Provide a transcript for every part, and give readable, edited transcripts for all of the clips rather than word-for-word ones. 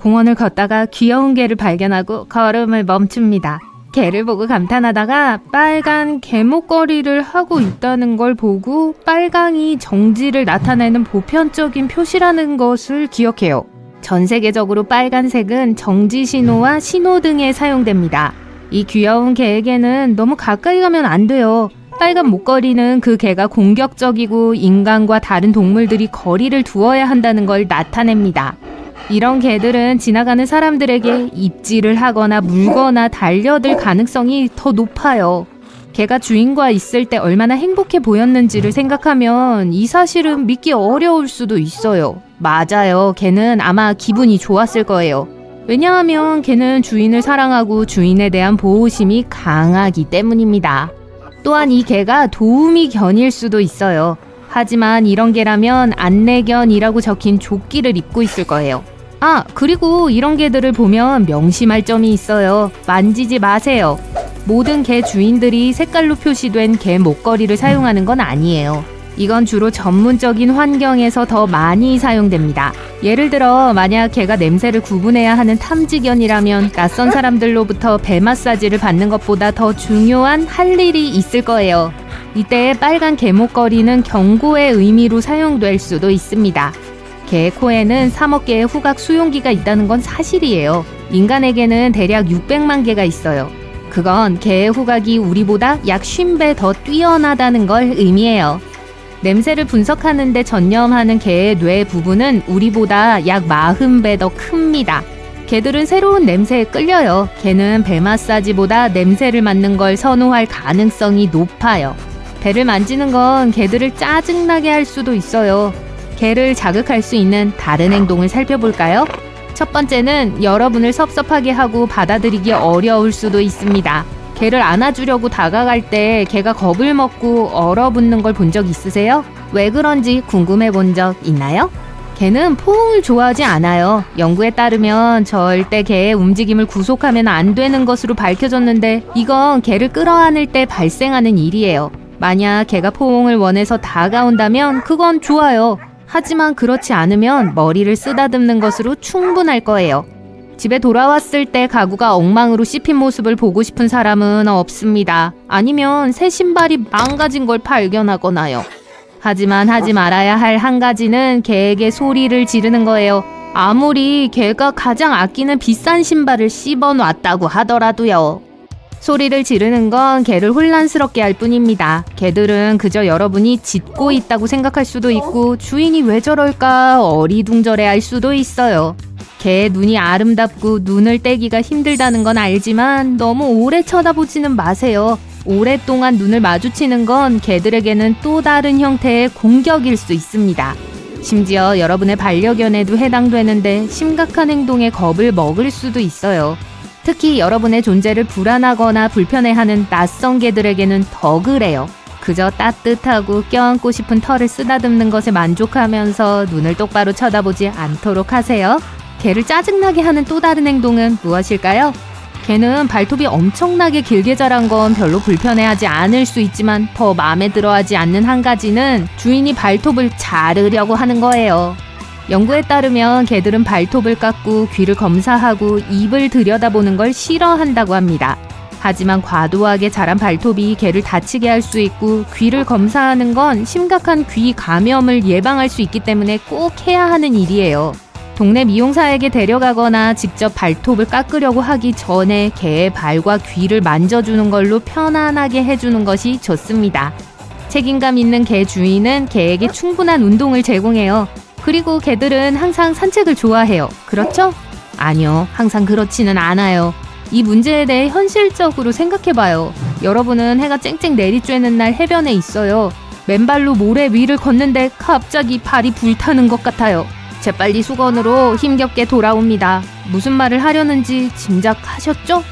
공원을 걷다가 귀여운 개를 발견하고 걸음을 멈춥니다. 개를 보고 감탄하다가 빨간 개목걸이를 하고 있다는 걸 보고 빨강이 정지를 나타내는 보편적인 표시라는 것을 기억해요. 전 세계적으로 빨간색은 정지 신호와 신호등에 사용됩니다. 이 귀여운 개에게는 너무 가까이 가면 안 돼요. 빨간 목걸이는 그 개가 공격적이고 인간과 다른 동물들이 거리를 두어야 한다는 걸 나타냅니다. 이런 개들은 지나가는 사람들에게 입질을 하거나 물거나 달려들 가능성이 더 높아요. 개가 주인과 있을 때 얼마나 행복해 보였는지를 생각하면 이 사실은 믿기 어려울 수도 있어요. 맞아요. 개는 아마 기분이 좋았을 거예요. 왜냐하면 개는 주인을 사랑하고 주인에 대한 보호심이 강하기 때문입니다. 또한 이 개가 도우미 견일 수도 있어요. 하지만 이런 개라면 안내견이라고 적힌 조끼를 입고 있을 거예요. 그리고 이런 개들을 보면 명심할 점이 있어요. 만지지 마세요. 모든 개 주인들이 색깔로 표시된 개 목걸이를 사용하는 건 아니에요. 이건 주로 전문적인 환경에서 더 많이 사용됩니다. 예를 들어 만약 개가 냄새를 구분해야 하는 탐지견이라면 낯선 사람들로부터 배 마사지를 받는 것보다 더 중요한 할 일이 있을 거예요. 이때 빨간 개 목걸이는 경고의 의미로 사용될 수도 있습니다. 개의 코에는 3억 개의 후각 수용기가 있다는 건 사실이에요. 인간에게는 대략 600만 개가 있어요. 그건 개의 후각이 우리보다 약 50배 더 뛰어나다는 걸 의미해요. 냄새를 분석하는 데 전념하는 개의 뇌 부분은 우리보다 약 40배 더 큽니다. 개들은 새로운 냄새에 끌려요. 개는 배 마사지보다 냄새를 맡는 걸 선호할 가능성이 높아요. 배를 만지는 건 개들을 짜증나게 할 수도 있어요. 개를 자극할 수 있는 다른 행동을 살펴볼까요? 첫 번째는 여러분을 섭섭하게 하고 받아들이기 어려울 수도 있습니다. 개를 안아주려고 다가갈 때 개가 겁을 먹고 얼어붙는 걸 본 적 있으세요? 왜 그런지 궁금해 본 적 있나요? 개는 포옹을 좋아하지 않아요. 연구에 따르면 절대 개의 움직임을 구속하면 안 되는 것으로 밝혀졌는데 이건 개를 끌어안을 때 발생하는 일이에요. 만약 개가 포옹을 원해서 다가온다면 그건 좋아요. 하지만 그렇지 않으면 머리를 쓰다듬는 것으로 충분할 거예요. 집에 돌아왔을 때 가구가 엉망으로 씹힌 모습을 보고 싶은 사람은 없습니다. 아니면 새 신발이 망가진 걸 발견하거나요. 하지만 하지 말아야 할 한 가지는 개에게 소리를 지르는 거예요. 아무리 개가 가장 아끼는 비싼 신발을 씹어놨다고 하더라도요. 소리를 지르는 건 개를 혼란스럽게 할 뿐입니다. 개들은 그저 여러분이 짖고 있다고 생각할 수도 있고 주인이 왜 저럴까 어리둥절해 할 수도 있어요. 개의 눈이 아름답고 눈을 떼기가 힘들다는 건 알지만 너무 오래 쳐다보지는 마세요. 오랫동안 눈을 마주치는 건 개들에게는 또 다른 형태의 공격일 수 있습니다. 심지어 여러분의 반려견에도 해당되는데 심각한 행동에 겁을 먹을 수도 있어요. 특히 여러분의 존재를 불안하거나 불편해하는 낯선 개들에게는 더 그래요. 그저 따뜻하고 껴안고 싶은 털을 쓰다듬는 것에 만족하면서 눈을 똑바로 쳐다보지 않도록 하세요. 개를 짜증나게 하는 또 다른 행동은 무엇일까요? 개는 발톱이 엄청나게 길게 자란 건 별로 불편해하지 않을 수 있지만 더 마음에 들어하지 않는 한 가지는 주인이 발톱을 자르려고 하는 거예요. 연구에 따르면 개들은 발톱을 깎고 귀를 검사하고 입을 들여다보는 걸 싫어한다고 합니다. 하지만 과도하게 자란 발톱이 개를 다치게 할 수 있고 귀를 검사하는 건 심각한 귀 감염을 예방할 수 있기 때문에 꼭 해야 하는 일이에요. 동네 미용사에게 데려가거나 직접 발톱을 깎으려고 하기 전에 개의 발과 귀를 만져주는 걸로 편안하게 해주는 것이 좋습니다. 책임감 있는 개 주인은 개에게 충분한 운동을 제공해요. 그리고 개들은 항상 산책을 좋아해요. 그렇죠? 아니요, 항상 그렇지는 않아요. 이 문제에 대해 현실적으로 생각해봐요. 여러분은 해가 쨍쨍 내리쬐는 날 해변에 있어요. 맨발로 모래 위를 걷는데 갑자기 발이 불타는 것 같아요. 재빨리 수건으로 힘겹게 돌아옵니다. 무슨 말을 하려는지 짐작하셨죠?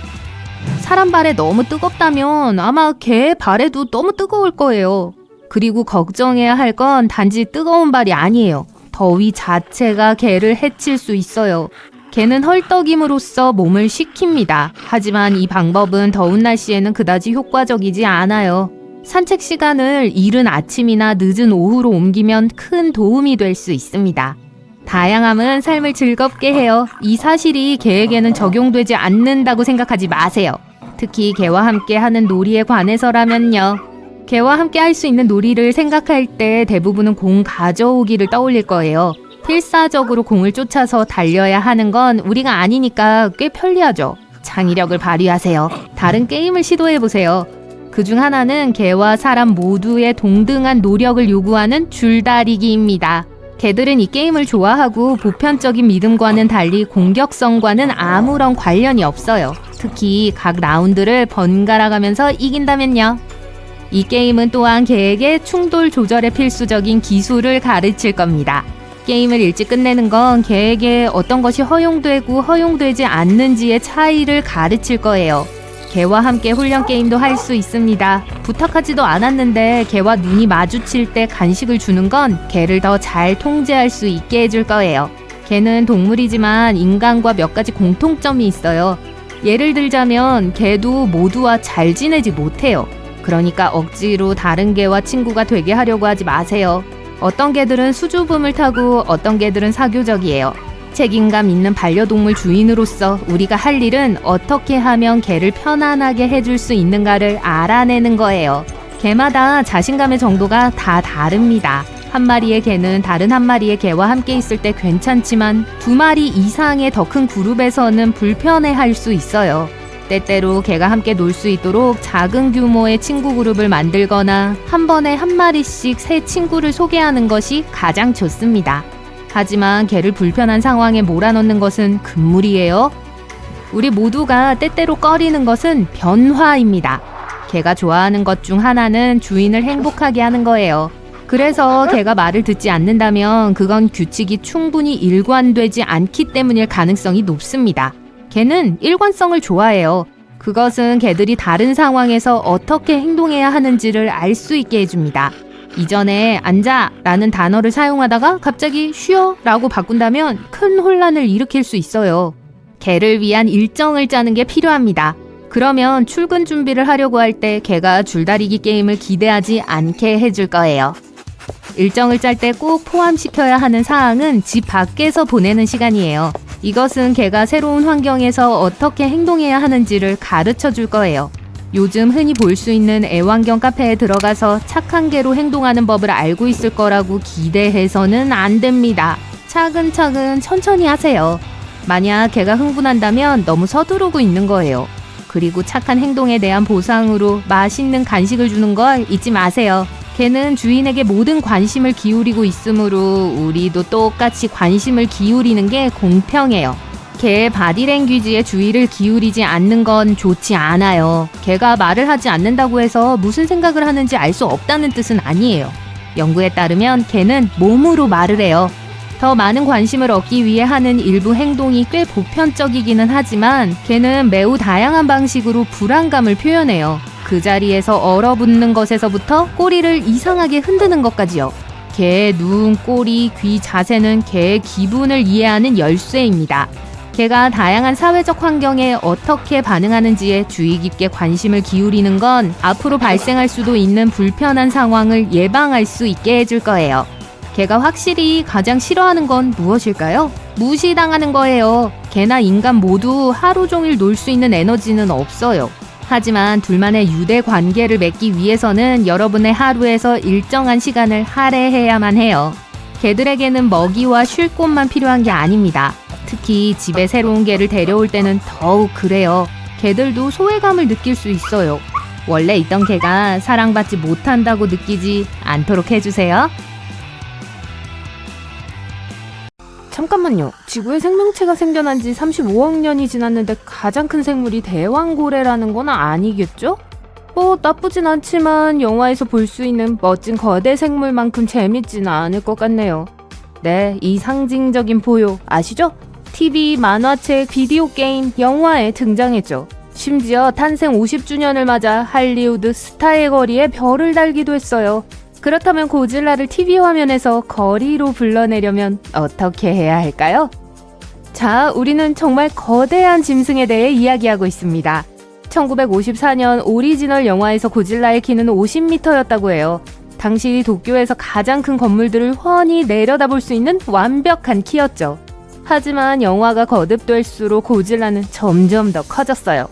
사람 발에 너무 뜨겁다면 아마 개 발에도 너무 뜨거울 거예요. 그리고 걱정해야 할 건 단지 뜨거운 발이 아니에요. 더위 자체가 개를 해칠 수 있어요. 개는 헐떡임으로써 몸을 식힙니다. 하지만 이 방법은 더운 날씨에는 그다지 효과적이지 않아요. 산책 시간을 이른 아침이나 늦은 오후로 옮기면 큰 도움이 될 수 있습니다. 다양함은 삶을 즐겁게 해요. 이 사실이 개에게는 적용되지 않는다고 생각하지 마세요. 특히 개와 함께 하는 놀이에 관해서라면요. 개와 함께 할 수 있는 놀이를 생각할 때 대부분은 공 가져오기를 떠올릴 거예요. 필사적으로 공을 쫓아서 달려야 하는 건 우리가 아니니까 꽤 편리하죠. 창의력을 발휘하세요. 다른 게임을 시도해보세요. 그중 하나는 개와 사람 모두의 동등한 노력을 요구하는 줄다리기입니다. 개들은 이 게임을 좋아하고 보편적인 믿음과는 달리 공격성과는 아무런 관련이 없어요. 특히 각 라운드를 번갈아 가면서 이긴다면요. 이 게임은 또한 개에게 충돌 조절에 필수적인 기술을 가르칠 겁니다. 게임을 일찍 끝내는 건 개에게 어떤 것이 허용되고 허용되지 않는지의 차이를 가르칠 거예요. 개와 함께 훈련 게임도 할 수 있습니다. 부탁하지도 않았는데 개와 눈이 마주칠 때 간식을 주는 건 개를 더 잘 통제할 수 있게 해줄 거예요. 개는 동물이지만 인간과 몇 가지 공통점이 있어요. 예를 들자면 개도 모두와 잘 지내지 못해요. 그러니까 억지로 다른 개와 친구가 되게 하려고 하지 마세요. 어떤 개들은 수줍음을 타고 어떤 개들은 사교적이에요. 책임감 있는 반려동물 주인으로서 우리가 할 일은 어떻게 하면 개를 편안하게 해줄 수 있는가를 알아내는 거예요. 개마다 자신감의 정도가 다 다릅니다. 한 마리의 개는 다른 한 마리의 개와 함께 있을 때 괜찮지만 두 마리 이상의 더 큰 그룹에서는 불편해할 수 있어요. 때때로 개가 함께 놀 수 있도록 작은 규모의 친구 그룹을 만들거나 한 번에 한 마리씩 새 친구를 소개하는 것이 가장 좋습니다. 하지만 개를 불편한 상황에 몰아넣는 것은 금물이에요. 우리 모두가 때때로 꺼리는 것은 변화입니다. 개가 좋아하는 것 중 하나는 주인을 행복하게 하는 거예요. 그래서 개가 말을 듣지 않는다면 그건 규칙이 충분히 일관되지 않기 때문일 가능성이 높습니다. 개는 일관성을 좋아해요. 그것은 개들이 다른 상황에서 어떻게 행동해야 하는지를 알 수 있게 해줍니다. 이전에 앉아 라는 단어를 사용하다가 갑자기 쉬어 라고 바꾼다면 큰 혼란을 일으킬 수 있어요. 개를 위한 일정을 짜는 게 필요합니다. 그러면 출근 준비를 하려고 할 때 개가 줄다리기 게임을 기대하지 않게 해줄 거예요. 일정을 짤 때 꼭 포함시켜야 하는 사항은 집 밖에서 보내는 시간이에요. 이것은 개가 새로운 환경에서 어떻게 행동해야 하는지를 가르쳐 줄 거예요. 요즘 흔히 볼 수 있는 애완견 카페에 들어가서 착한 개로 행동하는 법을 알고 있을 거라고 기대해서는 안 됩니다. 차근차근 천천히 하세요. 만약 개가 흥분한다면 너무 서두르고 있는 거예요. 그리고 착한 행동에 대한 보상으로 맛있는 간식을 주는 걸 잊지 마세요. 개는 주인에게 모든 관심을 기울이고 있으므로 우리도 똑같이 관심을 기울이는 게 공평해요. 개의 바디랭귀지에 주의를 기울이지 않는 건 좋지 않아요. 개가 말을 하지 않는다고 해서 무슨 생각을 하는지 알 수 없다는 뜻은 아니에요. 연구에 따르면 개는 몸으로 말을 해요. 더 많은 관심을 얻기 위해 하는 일부 행동이 꽤 보편적이기는 하지만 개는 매우 다양한 방식으로 불안감을 표현해요. 그 자리에서 얼어붙는 것에서부터 꼬리를 이상하게 흔드는 것까지요. 개의 눈, 꼬리, 귀, 자세는 개의 기분을 이해하는 열쇠입니다. 개가 다양한 사회적 환경에 어떻게 반응하는지에 주의 깊게 관심을 기울이는 건 앞으로 발생할 수도 있는 불편한 상황을 예방할 수 있게 해줄 거예요. 개가 확실히 가장 싫어하는 건 무엇일까요? 무시당하는 거예요. 개나 인간 모두 하루 종일 놀 수 있는 에너지는 없어요. 하지만 둘만의 유대 관계를 맺기 위해서는 여러분의 하루에서 일정한 시간을 할애해야만 해요. 개들에게는 먹이와 쉴 곳만 필요한 게 아닙니다. 특히 집에 새로운 개를 데려올 때는 더욱 그래요. 개들도 소외감을 느낄 수 있어요. 원래 있던 개가 사랑받지 못한다고 느끼지 않도록 해주세요. 잠깐만요. 지구에 생명체가 생겨난 지 35억 년이 지났는데 가장 큰 생물이 대왕고래라는 건 아니겠죠? 나쁘진 않지만 영화에서 볼 수 있는 멋진 거대 생물만큼 재밌지는 않을 것 같네요. 네, 이 상징적인 포효 아시죠? TV, 만화책, 비디오 게임, 영화에 등장했죠. 심지어 탄생 50주년을 맞아 할리우드 스타의 거리에 별을 달기도 했어요. 그렇다면 고질라를 TV 화면에서 거리로 불러내려면 어떻게 해야 할까요? 자, 우리는 정말 거대한 짐승에 대해 이야기하고 있습니다. 1954년 오리지널 영화에서 고질라의 키는 50m였다고 해요. 당시 도쿄에서 가장 큰 건물들을 훤히 내려다볼 수 있는 완벽한 키였죠. 하지만 영화가 거듭될수록 고질라는 점점 더 커졌어요.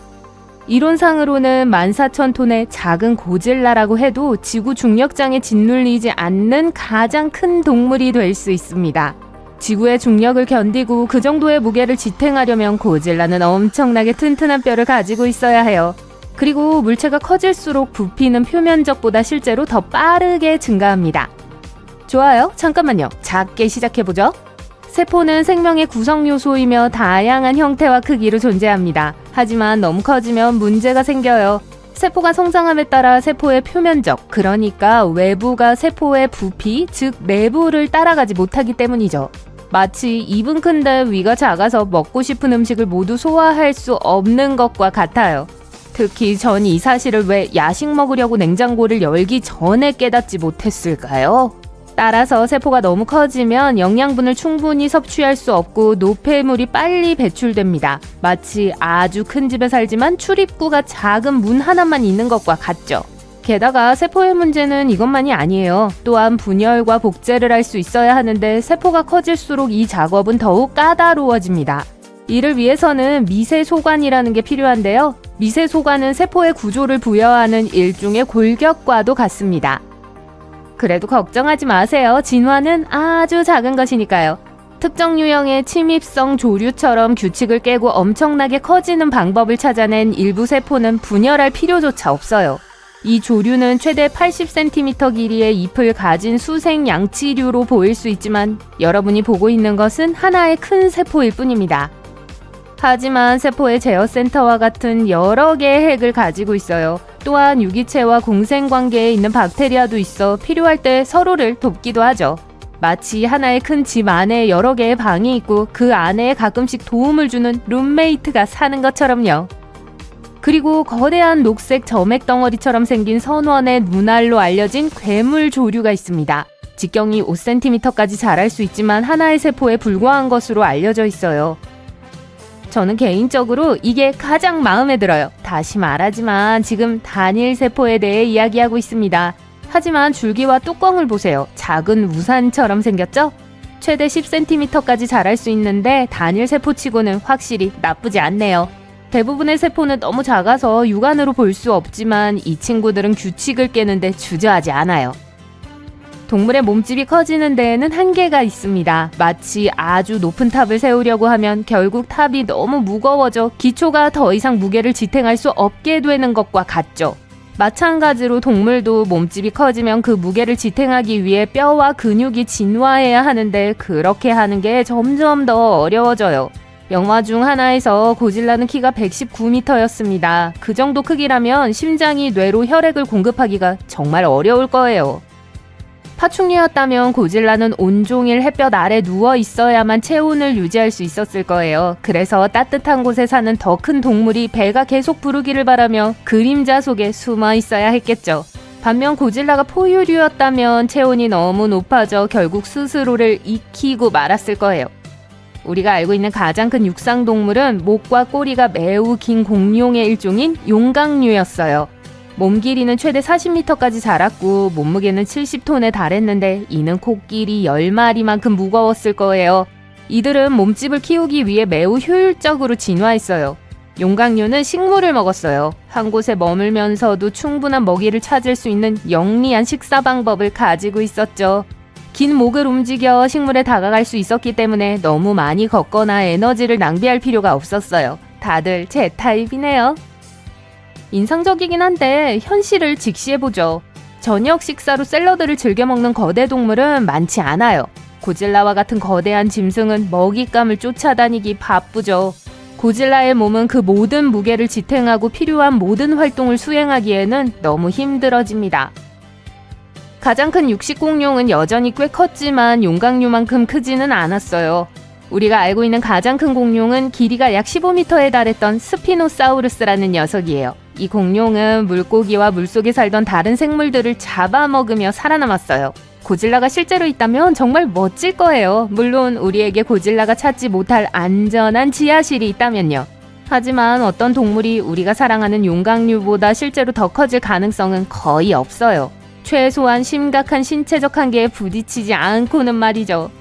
이론상으로는 14,000톤의 작은 고질라라고 해도 지구 중력장에 짓눌리지 않는 가장 큰 동물이 될 수 있습니다. 지구의 중력을 견디고 그 정도의 무게를 지탱하려면 고질라는 엄청나게 튼튼한 뼈를 가지고 있어야 해요. 그리고 물체가 커질수록 부피는 표면적보다 실제로 더 빠르게 증가합니다. 좋아요. 잠깐만요. 작게 시작해보죠. 세포는 생명의 구성 요소이며 다양한 형태와 크기로 존재합니다. 하지만 너무 커지면 문제가 생겨요. 세포가 성장함에 따라 세포의 표면적, 그러니까 외부가 세포의 부피, 즉 내부를 따라가지 못하기 때문이죠. 마치 입은 큰데 위가 작아서 먹고 싶은 음식을 모두 소화할 수 없는 것과 같아요. 특히 전 이 사실을 왜 야식 먹으려고 냉장고를 열기 전에 깨닫지 못했을까요? 따라서 세포가 너무 커지면 영양분을 충분히 섭취할 수 없고 노폐물이 빨리 배출됩니다. 마치 아주 큰 집에 살지만 출입구가 작은 문 하나만 있는 것과 같죠. 게다가 세포의 문제는 이것만이 아니에요. 또한 분열과 복제를 할 수 있어야 하는데 세포가 커질수록 이 작업은 더욱 까다로워집니다. 이를 위해서는 미세소관이라는 게 필요한데요. 미세소관은 세포의 구조를 부여하는 일종의 골격과도 같습니다. 그래도 걱정하지 마세요. 진화는 아주 작은 것이니까요. 특정 유형의 침입성 조류처럼 규칙을 깨고 엄청나게 커지는 방법을 찾아낸 일부 세포는 분열할 필요조차 없어요. 이 조류는 최대 80cm 길이의 잎을 가진 수생 양치류로 보일 수 있지만 여러분이 보고 있는 것은 하나의 큰 세포일 뿐입니다. 하지만 세포의 제어센터와 같은 여러 개의 핵을 가지고 있어요. 또한 유기체와 공생관계에 있는 박테리아도 있어 필요할 때 서로를 돕기도 하죠. 마치 하나의 큰 집 안에 여러 개의 방이 있고 그 안에 가끔씩 도움을 주는 룸메이트가 사는 것처럼요. 그리고 거대한 녹색 점액 덩어리처럼 생긴 선원의 눈알로 알려진 괴물 조류가 있습니다. 직경이 5cm까지 자랄 수 있지만 하나의 세포에 불과한 것으로 알려져 있어요. 저는 개인적으로 이게 가장 마음에 들어요. 다시 말하지만 지금 단일 세포에 대해 이야기하고 있습니다. 하지만 줄기와 뚜껑을 보세요. 작은 우산처럼 생겼죠? 최대 10cm까지 자랄 수 있는데 단일 세포치고는 확실히 나쁘지 않네요. 대부분의 세포는 너무 작아서 육안으로 볼 수 없지만 이 친구들은 규칙을 깨는데 주저하지 않아요. 동물의 몸집이 커지는 데에는 한계가 있습니다. 마치 아주 높은 탑을 세우려고 하면 결국 탑이 너무 무거워져 기초가 더 이상 무게를 지탱할 수 없게 되는 것과 같죠. 마찬가지로 동물도 몸집이 커지면 그 무게를 지탱하기 위해 뼈와 근육이 진화해야 하는데 그렇게 하는 게 점점 더 어려워져요. 영화 중 하나에서 고질라는 키가 119m였습니다. 그 정도 크기라면 심장이 뇌로 혈액을 공급하기가 정말 어려울 거예요. 파충류였다면 고질라는 온종일 햇볕 아래 누워 있어야만 체온을 유지할 수 있었을 거예요. 그래서 따뜻한 곳에 사는 더 큰 동물이 배가 계속 부르기를 바라며 그림자 속에 숨어 있어야 했겠죠. 반면 고질라가 포유류였다면 체온이 너무 높아져 결국 스스로를 익히고 말았을 거예요. 우리가 알고 있는 가장 큰 육상 동물은 목과 꼬리가 매우 긴 공룡의 일종인 용각류였어요. 몸 길이는 최대 40m까지 자랐고 몸무게는 70톤에 달했는데 이는 코끼리 10마리만큼 무거웠을 거예요. 이들은 몸집을 키우기 위해 매우 효율적으로 진화했어요. 용각류는 식물을 먹었어요. 한 곳에 머물면서도 충분한 먹이를 찾을 수 있는 영리한 식사 방법을 가지고 있었죠. 긴 목을 움직여 식물에 다가갈 수 있었기 때문에 너무 많이 걷거나 에너지를 낭비할 필요가 없었어요. 다들 제 타입이네요. 인상적이긴 한데 현실을 직시해보죠. 저녁 식사로 샐러드를 즐겨 먹는 거대 동물은 많지 않아요. 고질라와 같은 거대한 짐승은 먹잇감을 쫓아다니기 바쁘죠. 고질라의 몸은 그 모든 무게를 지탱하고 필요한 모든 활동을 수행하기에는 너무 힘들어집니다. 가장 큰 육식공룡은 여전히 꽤 컸지만 용각류만큼 크지는 않았어요. 우리가 알고 있는 가장 큰 공룡은 길이가 약 15m에 달했던 스피노사우루스라는 녀석이에요. 이 공룡은 물고기와 물속에 살던 다른 생물들을 잡아먹으며 살아남았어요. 고질라가 실제로 있다면 정말 멋질 거예요. 물론 우리에게 고질라가 찾지 못할 안전한 지하실이 있다면요. 하지만 어떤 동물이 우리가 사랑하는 용각류보다 실제로 더 커질 가능성은 거의 없어요. 최소한 심각한 신체적 한계에 부딪히지 않고는 말이죠.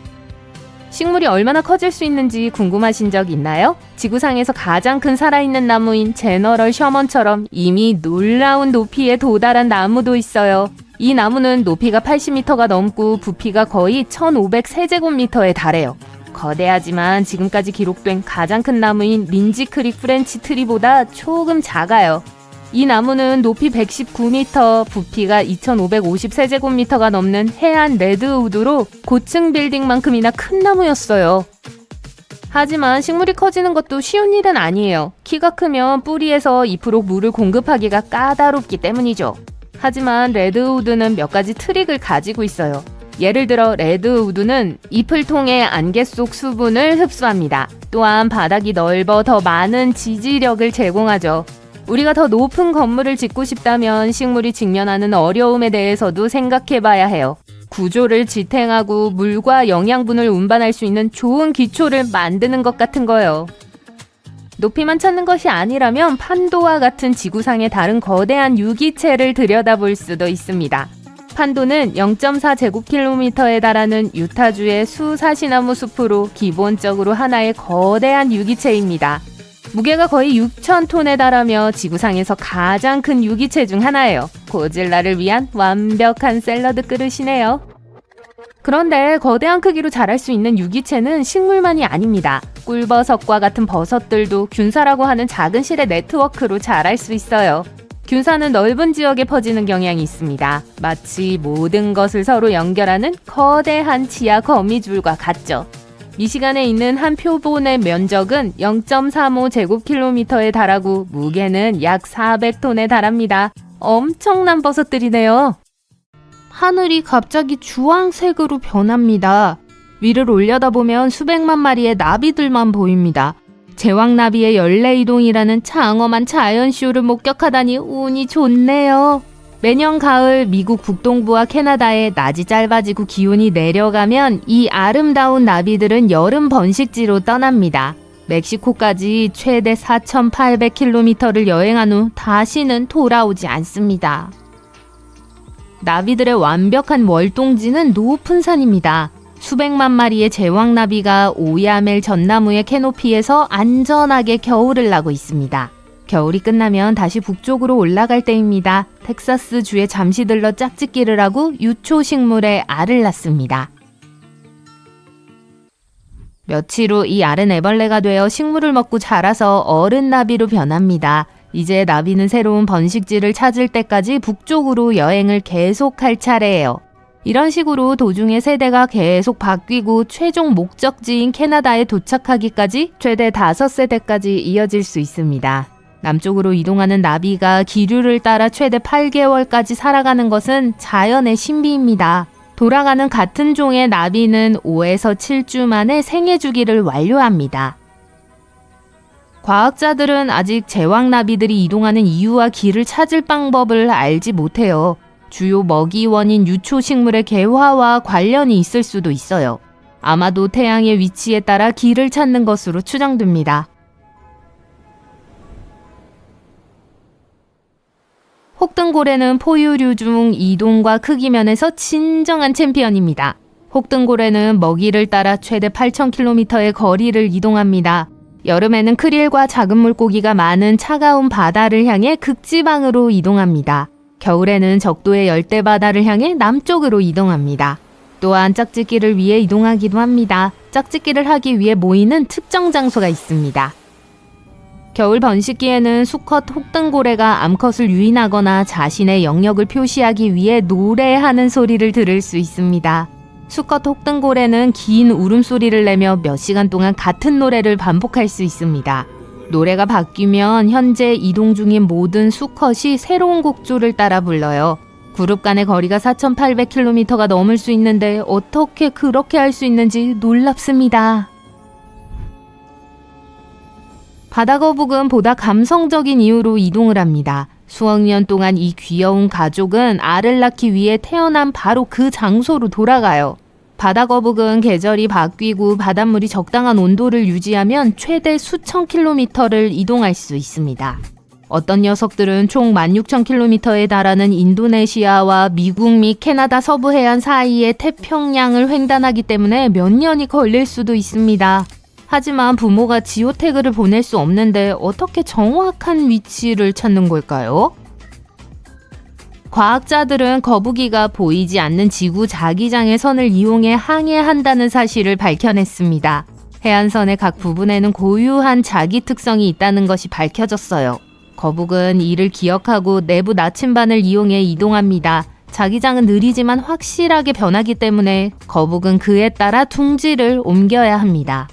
식물이 얼마나 커질 수 있는지 궁금하신 적 있나요? 지구상에서 가장 큰 살아있는 나무인 제너럴 셔먼처럼 이미 놀라운 높이에 도달한 나무도 있어요. 이 나무는 높이가 80m가 넘고 부피가 거의 1500세제곱미터에 달해요. 거대하지만 지금까지 기록된 가장 큰 나무인 린지크릭 프렌치 트리보다 조금 작아요. 이 나무는 높이 119m, 부피가 2550세제곱미터가 넘는 해안 레드우드로 고층 빌딩만큼이나 큰 나무였어요. 하지만 식물이 커지는 것도 쉬운 일은 아니에요. 키가 크면 뿌리에서 잎으로 물을 공급하기가 까다롭기 때문이죠. 하지만 레드우드는 몇 가지 트릭을 가지고 있어요. 예를 들어 레드우드는 잎을 통해 안개 속 수분을 흡수합니다. 또한 바닥이 넓어 더 많은 지지력을 제공하죠. 우리가 더 높은 건물을 짓고 싶다면 식물이 직면하는 어려움에 대해서도 생각해봐야 해요. 구조를 지탱하고 물과 영양분을 운반할 수 있는 좋은 기초를 만드는 것 같은 거예요. 높이만 찾는 것이 아니라면 판도와 같은 지구상의 다른 거대한 유기체를 들여다볼 수도 있습니다. 판도는 0.4제곱킬로미터에 달하는 유타주의 수사시나무 숲으로 기본적으로 하나의 거대한 유기체입니다. 무게가 거의 6,000톤에 달하며 지구상에서 가장 큰 유기체 중 하나예요. 고질라를 위한 완벽한 샐러드 그릇이네요. 그런데 거대한 크기로 자랄 수 있는 유기체는 식물만이 아닙니다. 꿀버섯과 같은 버섯들도 균사라고 하는 작은 실의 네트워크로 자랄 수 있어요. 균사는 넓은 지역에 퍼지는 경향이 있습니다. 마치 모든 것을 서로 연결하는 거대한 지하 거미줄과 같죠. 미시간에 있는 한 표본의 면적은 0.35제곱킬로미터에 달하고 무게는 약 400톤에 달합니다. 엄청난 버섯들이네요. 하늘이 갑자기 주황색으로 변합니다. 위를 올려다보면 수백만 마리의 나비들만 보입니다. 제왕나비의 연례이동이라는 장엄한 자연쇼를 목격하다니 운이 좋네요. 매년 가을 미국 북동부와 캐나다에 낮이 짧아지고 기온이 내려가면 이 아름다운 나비들은 여름 번식지로 떠납니다. 멕시코까지 최대 4,800km를 여행한 후 다시는 돌아오지 않습니다. 나비들의 완벽한 월동지는 높은 산입니다. 수백만 마리의 제왕나비가 오야멜 전나무의 캐노피에서 안전하게 겨울을 나고 있습니다. 겨울이 끝나면 다시 북쪽으로 올라갈 때입니다. 텍사스 주에 잠시 들러 짝짓기를 하고 유초식물에 알을 낳습니다. 며칠 후 이 알은 애벌레가 되어 식물을 먹고 자라서 어른 나비로 변합니다. 이제 나비는 새로운 번식지를 찾을 때까지 북쪽으로 여행을 계속할 차례예요. 이런 식으로 도중에 세대가 계속 바뀌고 최종 목적지인 캐나다에 도착하기까지 최대 5세대까지 이어질 수 있습니다. 남쪽으로 이동하는 나비가 기류를 따라 최대 8개월까지 살아가는 것은 자연의 신비입니다. 돌아가는 같은 종의 나비는 5에서 7주 만에 생애 주기를 완료합니다. 과학자들은 아직 제왕나비들이 이동하는 이유와 길을 찾을 방법을 알지 못해요. 주요 먹이원인 유초식물의 개화와 관련이 있을 수도 있어요. 아마도 태양의 위치에 따라 길을 찾는 것으로 추정됩니다. 혹등고래는 포유류 중 이동과 크기 면에서 진정한 챔피언입니다. 혹등고래는 먹이를 따라 최대 8,000km의 거리를 이동합니다. 여름에는 크릴과 작은 물고기가 많은 차가운 바다를 향해 극지방으로 이동합니다. 겨울에는 적도의 열대바다를 향해 남쪽으로 이동합니다. 또한 짝짓기를 위해 이동하기도 합니다. 짝짓기를 하기 위해 모이는 특정 장소가 있습니다. 겨울 번식기에는 수컷 혹등고래가 암컷을 유인하거나 자신의 영역을 표시하기 위해 노래하는 소리를 들을 수 있습니다. 수컷 혹등고래는 긴 울음소리를 내며 몇 시간 동안 같은 노래를 반복할 수 있습니다. 노래가 바뀌면 현재 이동 중인 모든 수컷이 새로운 곡조를 따라 불러요. 그룹 간의 거리가 4,800km가 넘을 수 있는데 어떻게 그렇게 할 수 있는지 놀랍습니다. 바다거북은 보다 감성적인 이유로 이동을 합니다. 수억 년 동안 이 귀여운 가족은 알을 낳기 위해 태어난 바로 그 장소로 돌아가요. 바다거북은 계절이 바뀌고 바닷물이 적당한 온도를 유지하면 최대 수천 킬로미터를 이동할 수 있습니다. 어떤 녀석들은 총 16,000km에 달하는 인도네시아와 미국 및 캐나다 서부 해안 사이의 태평양을 횡단하기 때문에 몇 년이 걸릴 수도 있습니다. 하지만 부모가 지오태그를 보낼 수 없는데 어떻게 정확한 위치를 찾는 걸까요? 과학자들은 거북이가 보이지 않는 지구 자기장의 선을 이용해 항해한다는 사실을 밝혀냈습니다. 해안선의 각 부분에는 고유한 자기 특성이 있다는 것이 밝혀졌어요. 거북은 이를 기억하고 내부 나침반을 이용해 이동합니다. 자기장은 느리지만 확실하게 변하기 때문에 거북은 그에 따라 둥지를 옮겨야 합니다.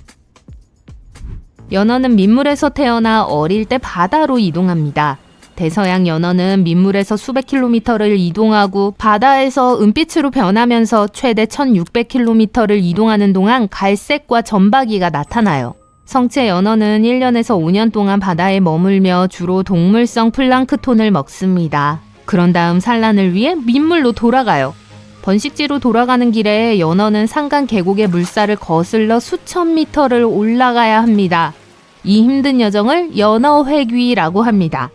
연어는 민물에서 태어나 어릴 때 바다로 이동합니다. 대서양 연어는 민물에서 수백 킬로미터를 이동하고 바다에서 은빛으로 변하면서 최대 1600km를 이동하는 동안 갈색과 점박이가 나타나요. 성체 연어는 1년에서 5년 동안 바다에 머물며 주로 동물성 플랑크톤을 먹습니다. 그런 다음 산란을 위해 민물로 돌아가요. 번식지로 돌아가는 길에 연어는 산간 계곡의 물살을 거슬러 수천 미터를 올라가야 합니다. 이 힘든 여정을 연어회귀라고 합니다.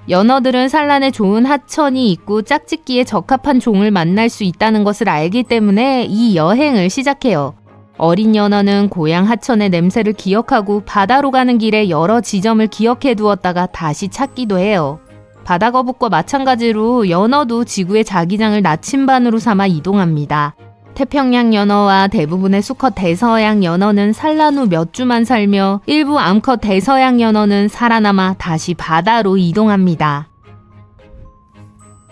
연어들은 산란에 좋은 하천이 있고 짝짓기에 적합한 종을 만날 수 있다는 것을 알기 때문에 이 여행을 시작해요. 어린 연어는 고향 하천의 냄새를 기억하고 바다로 가는 길에 여러 지점을 기억해 두었다가 다시 찾기도 해요. 바다거북과 마찬가지로 연어도 지구의 자기장을 나침반으로 삼아 이동합니다. 태평양 연어와 대부분의 수컷 대서양 연어는 산란 후 몇 주만 살며 일부 암컷 대서양 연어는 살아남아 다시 바다로 이동합니다.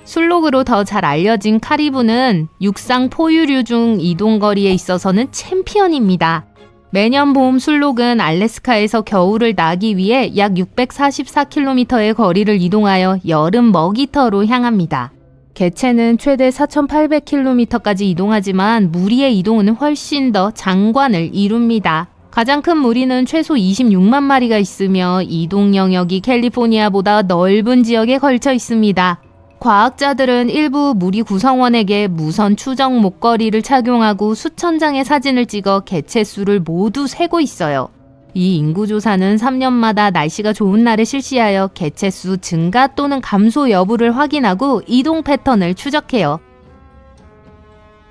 술록으로 더 잘 알려진 카리브는 육상 포유류 중 이동거리에 있어서는 챔피언입니다. 매년 봄 술록은 알래스카에서 겨울을 나기 위해 약 644km의 거리를 이동하여 여름 먹이터로 향합니다. 개체는 최대 4,800km까지 이동하지만 무리의 이동은 훨씬 더 장관을 이룹니다. 가장 큰 무리는 최소 26만 마리가 있으며 이동 영역이 캘리포니아보다 넓은 지역에 걸쳐 있습니다. 과학자들은 일부 무리 구성원에게 무선 추적 목걸이를 착용하고 수천 장의 사진을 찍어 개체 수를 모두 세고 있어요. 이 인구조사는 3년마다 날씨가 좋은 날에 실시하여 개체 수 증가 또는 감소 여부를 확인하고 이동 패턴을 추적해요.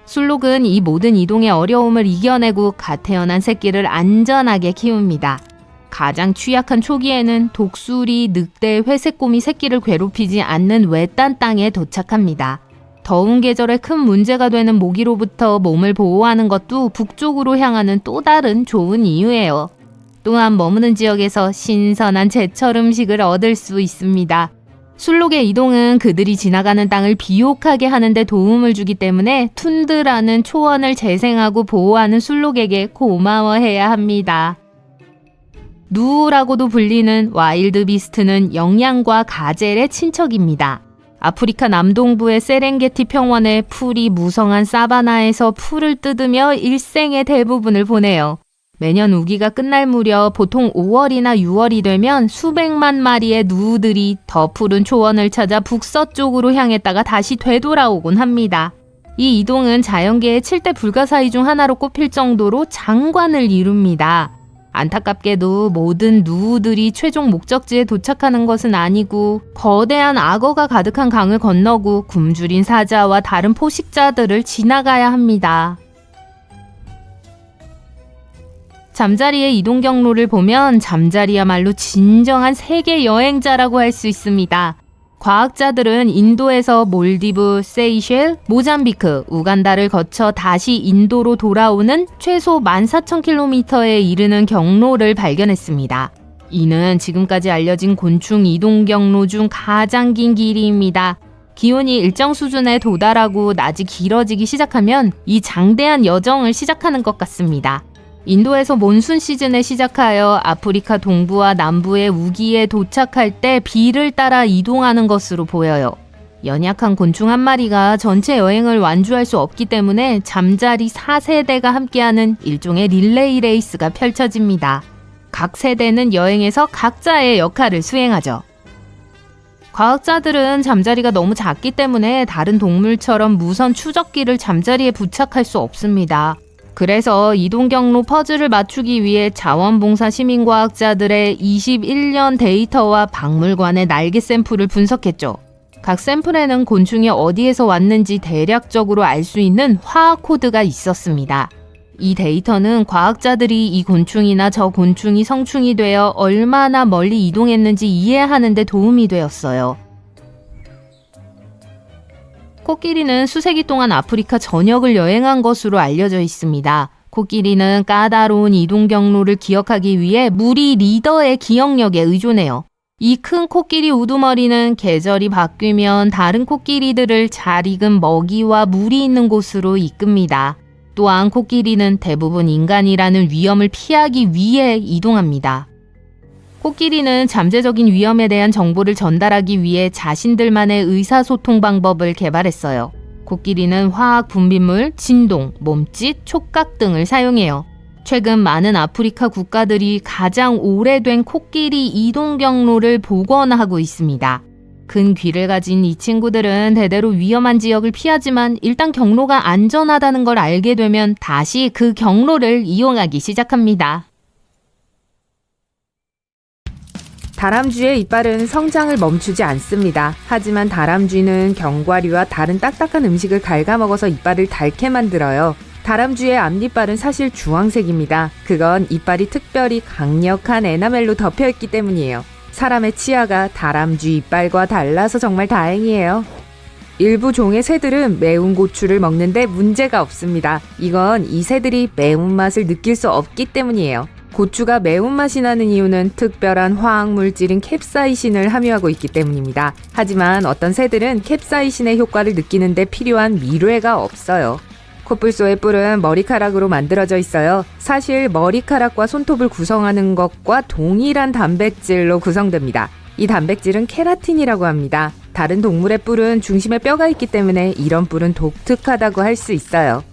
술록은 이 모든 이동의 어려움을 이겨내고 갓 태어난 새끼를 안전하게 키웁니다. 가장 취약한 초기에는 독수리, 늑대, 회색곰이 새끼를 괴롭히지 않는 외딴 땅에 도착합니다. 더운 계절에 큰 문제가 되는 모기로부터 몸을 보호하는 것도 북쪽으로 향하는 또 다른 좋은 이유예요. 또한 머무는 지역에서 신선한 제철 음식을 얻을 수 있습니다. 술록의 이동은 그들이 지나가는 땅을 비옥하게 하는 데 도움을 주기 때문에 툰드라는 초원을 재생하고 보호하는 술록에게 고마워해야 합니다. 누우라고도 불리는 와일드 비스트는 영양과 가젤의 친척입니다. 아프리카 남동부의 세렝게티 평원의 풀이 무성한 사바나에서 풀을 뜯으며 일생의 대부분을 보내요. 매년 우기가 끝날 무렵 보통 5월이나 6월이 되면 수백만 마리의 누우들이 더 푸른 초원을 찾아 북서쪽으로 향했다가 다시 되돌아오곤 합니다. 이 이동은 자연계의 7대 불가사의 중 하나로 꼽힐 정도로 장관을 이룹니다. 안타깝게도 모든 누우들이 최종 목적지에 도착하는 것은 아니고 거대한 악어가 가득한 강을 건너고 굶주린 사자와 다른 포식자들을 지나가야 합니다. 잠자리의 이동 경로를 보면 잠자리야말로 진정한 세계 여행자라고 할 수 있습니다. 과학자들은 인도에서 몰디브, 세이셸, 모잠비크, 우간다를 거쳐 다시 인도로 돌아오는 최소 14,000km에 이르는 경로를 발견했습니다. 이는 지금까지 알려진 곤충 이동 경로 중 가장 긴 길이입니다. 기온이 일정 수준에 도달하고 낮이 길어지기 시작하면 이 장대한 여정을 시작하는 것 같습니다. 인도에서 몬순 시즌에 시작하여 아프리카 동부와 남부의 우기에 도착할 때 비를 따라 이동하는 것으로 보여요. 연약한 곤충 한 마리가 전체 여행을 완주할 수 없기 때문에 잠자리 4세대가 함께하는 일종의 릴레이 레이스가 펼쳐집니다. 각 세대는 여행에서 각자의 역할을 수행하죠. 과학자들은 잠자리가 너무 작기 때문에 다른 동물처럼 무선 추적기를 잠자리에 부착할 수 없습니다. 그래서 이동 경로 퍼즐을 맞추기 위해 자원봉사 시민과학자들의 21년 데이터와 박물관의 날개 샘플을 분석했죠. 각 샘플에는 곤충이 어디에서 왔는지 대략적으로 알 수 있는 화학 코드가 있었습니다. 이 데이터는 과학자들이 이 곤충이나 저 곤충이 성충이 되어 얼마나 멀리 이동했는지 이해하는 데 도움이 되었어요. 코끼리는 수세기 동안 아프리카 전역을 여행한 것으로 알려져 있습니다. 코끼리는 까다로운 이동 경로를 기억하기 위해 무리 리더의 기억력에 의존해요. 이 큰 코끼리 우두머리는 계절이 바뀌면 다른 코끼리들을 잘 익은 먹이와 물이 있는 곳으로 이끕니다. 또한 코끼리는 대부분 인간이라는 위험을 피하기 위해 이동합니다. 코끼리는 잠재적인 위험에 대한 정보를 전달하기 위해 자신들만의 의사소통 방법을 개발했어요. 코끼리는 화학 분비물, 진동, 몸짓, 촉각 등을 사용해요. 최근 많은 아프리카 국가들이 가장 오래된 코끼리 이동 경로를 복원하고 있습니다. 큰 귀를 가진 이 친구들은 대대로 위험한 지역을 피하지만 일단 경로가 안전하다는 걸 알게 되면 다시 그 경로를 이용하기 시작합니다. 다람쥐의 이빨은 성장을 멈추지 않습니다. 하지만 다람쥐는 견과류와 다른 딱딱한 음식을 갉아먹어서 이빨을 닳게 만들어요. 다람쥐의 앞니빨은 사실 주황색입니다. 그건 이빨이 특별히 강력한 에나멜로 덮여있기 때문이에요. 사람의 치아가 다람쥐 이빨과 달라서 정말 다행이에요. 일부 종의 새들은 매운 고추를 먹는데 문제가 없습니다. 이건 이 새들이 매운맛을 느낄 수 없기 때문이에요. 고추가 매운맛이 나는 이유는 특별한 화학물질인 캡사이신을 함유하고 있기 때문입니다. 하지만 어떤 새들은 캡사이신의 효과를 느끼는데 필요한 미뢰가 없어요. 코뿔소의 뿔은 머리카락으로 만들어져 있어요. 사실 머리카락과 손톱을 구성하는 것과 동일한 단백질로 구성됩니다. 이 단백질은 케라틴이라고 합니다. 다른 동물의 뿔은 중심에 뼈가 있기 때문에 이런 뿔은 독특하다고 할 수 있어요.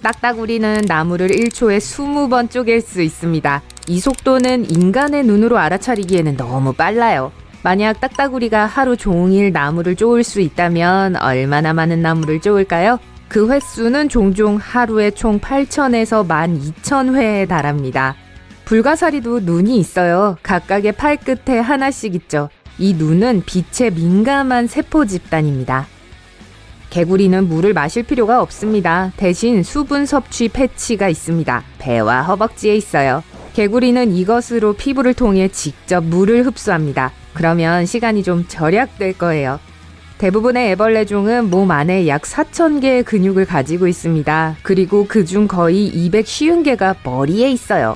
딱따구리는 나무를 1초에 20번 쪼갤 수 있습니다. 이 속도는 인간의 눈으로 알아차리기에는 너무 빨라요. 만약 딱따구리가 하루 종일 나무를 쪼을 수 있다면 얼마나 많은 나무를 쪼을까요? 그 횟수는 종종 하루에 총 8,000에서 12,000회에 달합니다. 불가사리도 눈이 있어요. 각각의 팔 끝에 하나씩 있죠. 이 눈은 빛에 민감한 세포 집단입니다. 개구리는 물을 마실 필요가 없습니다. 대신 수분 섭취 패치가 있습니다. 배와 허벅지에 있어요. 개구리는 이것으로 피부를 통해 직접 물을 흡수합니다. 그러면 시간이 좀 절약될 거예요. 대부분의 애벌레종은 몸 안에 약 4,000개의 근육을 가지고 있습니다. 그리고 그중 거의 250개가 머리에 있어요.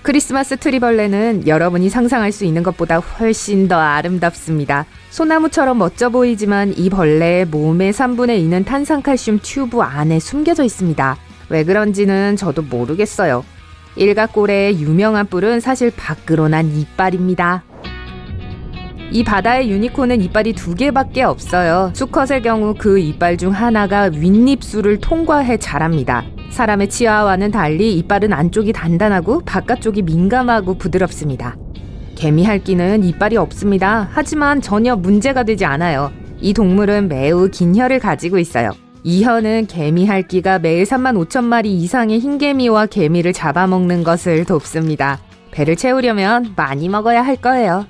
크리스마스 트리벌레는 여러분이 상상할 수 있는 것보다 훨씬 더 아름답습니다. 소나무처럼 멋져 보이지만 이 벌레의 몸의 3분의 2는 탄산칼슘 튜브 안에 숨겨져 있습니다. 왜 그런지는 저도 모르겠어요. 일각고래의 유명한 뿔은 사실 밖으로 난 이빨입니다. 이 바다의 유니콘은 이빨이 2개밖에 없어요. 수컷의 경우 그 이빨 중 하나가 윗입술을 통과해 자랍니다. 사람의 치아와는 달리 이빨은 안쪽이 단단하고 바깥쪽이 민감하고 부드럽습니다. 개미핥기는 이빨이 없습니다. 하지만 전혀 문제가 되지 않아요. 이 동물은 매우 긴 혀를 가지고 있어요. 이 혀는 개미핥기가 매일 35,000마리 이상의 흰개미와 개미를 잡아먹는 것을 돕습니다. 배를 채우려면 많이 먹어야 할 거예요.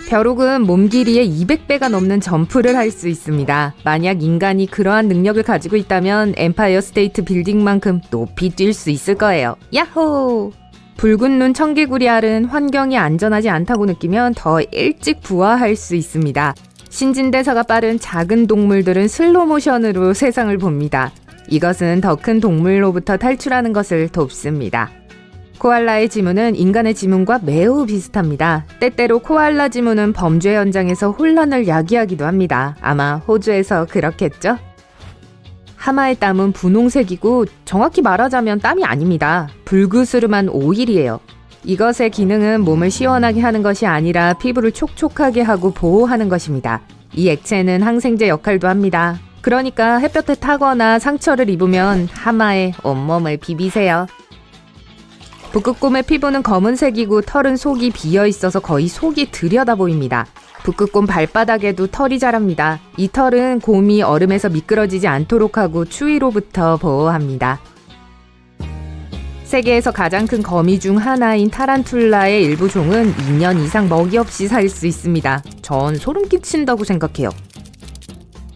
벼룩은 몸 길이의 200배가 넘는 점프를 할 수 있습니다. 만약 인간이 그러한 능력을 가지고 있다면 엠파이어 스테이트 빌딩만큼 높이 뛸 수 있을 거예요. 야호! 붉은 눈 청개구리 알은 환경이 안전하지 않다고 느끼면 더 일찍 부화할 수 있습니다. 신진대사가 빠른 작은 동물들은 슬로모션으로 세상을 봅니다. 이것은 더 큰 동물로부터 탈출하는 것을 돕습니다. 코알라의 지문은 인간의 지문과 매우 비슷합니다. 때때로 코알라 지문은 범죄 현장에서 혼란을 야기하기도 합니다. 아마 호주에서 그렇겠죠? 하마의 땀은 분홍색이고 정확히 말하자면 땀이 아닙니다. 불그스름한 오일이에요. 이것의 기능은 몸을 시원하게 하는 것이 아니라 피부를 촉촉하게 하고 보호하는 것입니다. 이 액체는 항생제 역할도 합니다. 그러니까 햇볕에 타거나 상처를 입으면 하마에 온몸을 비비세요. 북극곰의 피부는 검은색이고 털은 속이 비어있어서 거의 속이 들여다 보입니다. 북극곰 발바닥에도 털이 자랍니다. 이 털은 곰이 얼음에서 미끄러지지 않도록 하고 추위로부터 보호합니다. 세계에서 가장 큰 거미 중 하나인 타란툴라의 일부 종은 2년 이상 먹이 없이 살 수 있습니다. 전 소름 끼친다고 생각해요.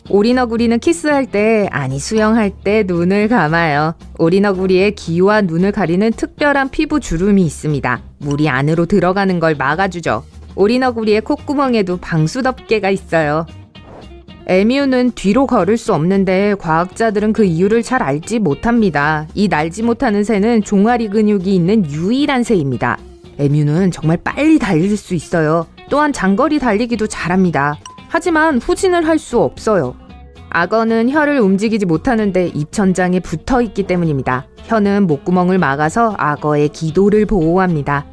오리너구리는 키스할 때, 아니 수영할 때 눈을 감아요. 오리너구리의 귀와 눈을 가리는 특별한 피부 주름이 있습니다. 물이 안으로 들어가는 걸 막아주죠. 오리너구리의 콧구멍에도 방수덮개가 있어요. 에뮤는 뒤로 걸을 수 없는데 과학자들은 그 이유를 잘 알지 못합니다. 이 날지 못하는 새는 종아리 근육이 있는 유일한 새입니다. 에뮤는 정말 빨리 달릴 수 있어요. 또한 장거리 달리기도 잘합니다. 하지만 후진을 할 수 없어요. 악어는 혀를 움직이지 못하는데 입천장에 붙어 있기 때문입니다. 혀는 목구멍을 막아서 악어의 기도를 보호합니다.